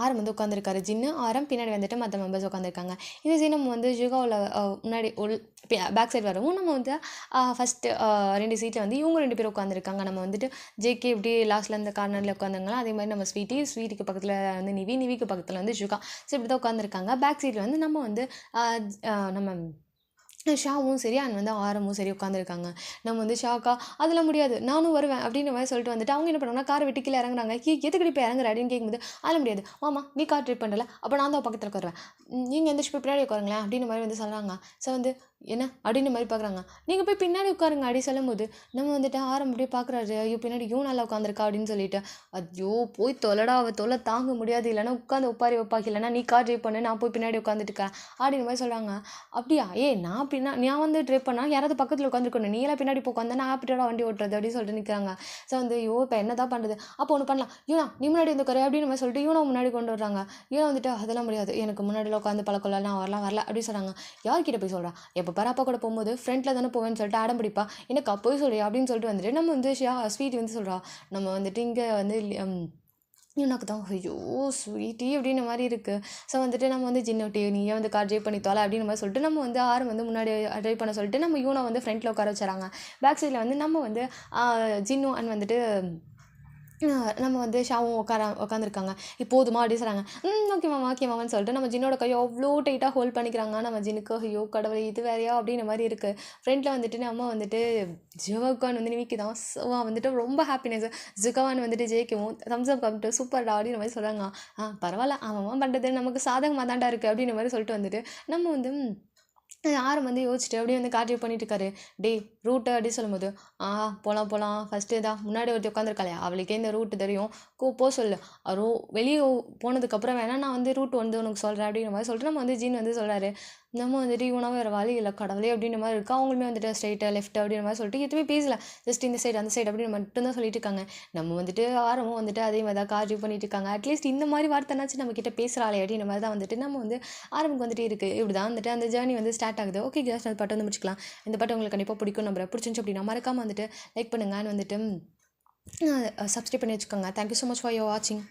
ஆரம் வந்து உட்காந்துருக்காரு. ஜின்னு ஆரம் பின்னாடி வந்துட்டு மற்ற மெம்பர்ஸ் உட்காந்துருக்காங்க. இந்த சீன் நம்ம வந்து ஷுகாவில் முன்னாடி பேக் சைடு வரவும் நம்ம வந்து ஃபஸ்ட்டு 2 சீட்டில் வந்து இவங்க 2 பேர் உட்காந்துருக்காங்க. நம்ம வந்துட்டு ஜேகே இப்படி லாஸ்ட்டில் இந்த கார்னரில் உட்காந்துங்களா, அதே மாதிரி நம்ம ஸ்வீட்டிக்கு பக்கத்தில் வந்து நிவிக்கு பக்கத்தில் வந்து ஷுகா, ஸோ இப்படி தான் உட்காந்துருக்காங்க. பேக் சீட்டில் வந்து நம்ம வந்து நம்ம ஷாவும் சரி அண்ட் வந்து ஆரமும் சரி உட்காந்துருக்காங்க. நம்ம வந்து ஷாக்கா அதெல்லாம் முடியாது நானும் வருவேன் அப்படின்ற மாதிரி சொல்லிட்டு வந்துட்டு அவங்க என்ன பண்ணுவாங்கன்னா காரை விட்டு கீழே இறங்குறாங்க. எதுக்கடி இப்போ இறங்குற அப்படின்னு கேட்கும்போது அதெல்லாம் முடியாது மாமா, நீ கார் ட்ரைவ் பண்ணல, அப்போ நான் தான் பக்கத்தில் உட்காருவேன், நீங்கள் எந்திரிச்சு போய் பின்னாடி உட்காருங்களேன் அப்படின்ற மாதிரி வந்து சொல்கிறாங்க. ஸோ வந்து என்ன அப்படின்ற மாதிரி பார்க்குறாங்க. நீங்கள் போய் பின்னாடி உட்காருங்க அப்படி சொல்லும்போது நம்ம வந்துட்டு ஆரம் அப்படியே பார்க்குறாரு. ஐயோ பின்னாடி நல்லா உட்காந்துருக்கா அப்படின்னு சொல்லிட்டு, ஐயோ போய் தொலைடா, அவள் தொலை தாங்க முடியாது, இல்லைனா உட்காந்து ஒப்பாரி வைப்பாங்க, இல்லைனா நீ கார் ட்ரைவ் பண்ணு, நான் போய் பின்னாடி உட்காந்துட்டுருக்கேன் அப்படின்ற மாதிரி சொல்கிறாங்க. அப்படியா நான் வந்து ட்ரைவ் பண்ணால் யாராவது பக்கத்தில் உட்காந்துருக்கணும், நீ எல்லாம் பின்னாடி போய் உட்காந்தா நான் அப்படியோட வண்டி ஓட்டுறது அப்படின்னு சொல்லிட்டு நிற்கிறாங்க. ஸோ வந்து இப்போ என்ன தான் பண்ணுறது, அப்போ ஒன்று பண்ணலாம், யூனா நீ முன்னாடி வந்து குறை அப்படின்னு மாதிரி சொல்லிட்டு யூனா முன்னாடி கொண்டு வர்றாங்க. யூனா வந்துட்டு அதெல்லாம் முடியாது, எனக்கு முன்னாடியில் உட்காந்து பழக்கம், நான் வரல அப்படின்னு சொல்கிறாங்க. யார்கிட்ட போய் சொல்கிறா, எப்போ பராப்பா கூட போகும்போது ஃப்ரெண்டில் தானே போவேன்னு சொல்லிட்டு அடம் பிடிப்பா, எனக்கு அப்போவே சொல்றியா அப்படின்னு சொல்லிட்டு வந்துட்டு நம்ம வந்து ஸ்வீட் வந்து சொல்கிறா. நம்ம வந்துட்டு இங்கே வந்து எனக்கு தான் ஐயோ ஸ்வீட்டி அப்படின்ற மாதிரி இருக்குது. ஸோ வந்துட்டு நம்ம வந்து ஜின்னுட்டி நீயே வந்து கார் ட்ரைவ் பண்ணி தொலை அப்படின்ற மாதிரி சொல்லிட்டு நம்ம வந்து ஆரம் வந்து முன்னாடி ட்ரைவ் பண்ண சொல்லிட்டு நம்ம யூனை வந்து ஃப்ரண்ட்டில் உட்கார வச்சுறாங்க. பேக் சைடில் வந்து நம்ம வந்து ஜின்னு அண்ட் வந்துட்டு நம்ம வந்து ஷாவும் உட்காந்துருக்காங்க. போதுமா அப்படின்னு சொல்கிறாங்க. ஓகே மாமா ஓகே மாமான்னு சொல்லிட்டு நம்ம ஜின்னோட கையை அவ்வளோ டைட்டாக ஹோல்ட் பண்ணிக்கிறாங்க. நம்ம ஜின்னுக்கு ஐயோ கடவுளை இது வேறையா அப்படின்ற மாதிரி இருக்குது. ஃப்ரெண்டில் வந்துட்டு நம்ம வந்துட்டு ஜுகான் வந்து நிமிக்கிதான். ஸோ வந்துட்டு ரொம்ப ஹாப்பினஸ். ஜுகான் வந்துட்டு ஜெயிக்கவும் தம்ஸ் அப் கம்ட்டு சூப்பர்டா அப்படின்ற மாதிரி சொல்கிறாங்க. பரவாயில்ல அவன் பண்ணுறது நமக்கு சாதகமாக தான்டா இருக்குது அப்படின்ற மாதிரி சொல்லிட்டு வந்துட்டு நம்ம வந்து ஆரம் வந்து யோசிச்சுட்டு அப்படியே வந்து கார் ட்ரைவ் பண்ணிட்டு இருக்காரு. ரூட்டு அப்படி சொல்லும்போது போகலாம் ஃபஸ்ட்டு தான் முன்னாடி ஒருத்தி உட்காந்துருக்காளே அவளுக்கே இந்த ரூட்டு தெரியும், போக சொல்லு. வெளியே போனதுக்கப்புறம் வேணால் நான் வந்து ரூட் வந்து உனக்கு சொல்கிறேன் அப்படின்ற மாதிரி சொல்லிட்டு நம்ம வந்து ஜீன் வந்து சொல்கிறாரு. நம்ம வந்துட்டு இவனாக வேறு வழி இல்லை கடவுளே அப்படின்ற மாதிரி இருக்குது. அவங்களுமே வந்துட்டு ஸ்ட்ரைட்டு லெஃப்ட் அப்படின்ற மாதிரி சொல்லிட்டு எதுவுமே பேசல. ஜஸ்ட் இந்த சைடு அந்த சைடு அப்படின்னு மட்டும்தான் சொல்லிட்டு இருக்காங்க. நம்ம வந்துட்டு ஆரமும் வந்துட்டு அதே மாதிரி தான் கார் ட்ரைவ் பண்ணிட்டு இருக்காங்க. அட்லீஸ்ட் இந்த மாதிரி வார்த்தைனாச்சும் நம்ம கிட்ட பேசுகிறாளே அப்படின்ற மாதிரி தான் வந்துட்டு நம்ம வந்து ஆரம்புக்கு வந்துட்டு இருக்குது. இப்படி தான் வந்துட்டு அந்த ஜேர்னி வந்து ஸ்டார்ட் ஆகுது. ஓகே கேஸ், அந்த பாட்டு வந்து முடிச்சுக்கலாம். இந்த பாட்டு உங்களுக்கு கண்டிப்பாக பிடிக்கும் நம்புறேன். பிடிச்சிருந்துச்சு அப்படின்னா மறக்காமல் வந்துட்டு லைக் பண்ணுங்கன்னு வந்துட்டு சப்ஸ்கிரைப் பண்ணி வச்சுக்கோங்க. Thank you so much for your வாட்சிங்.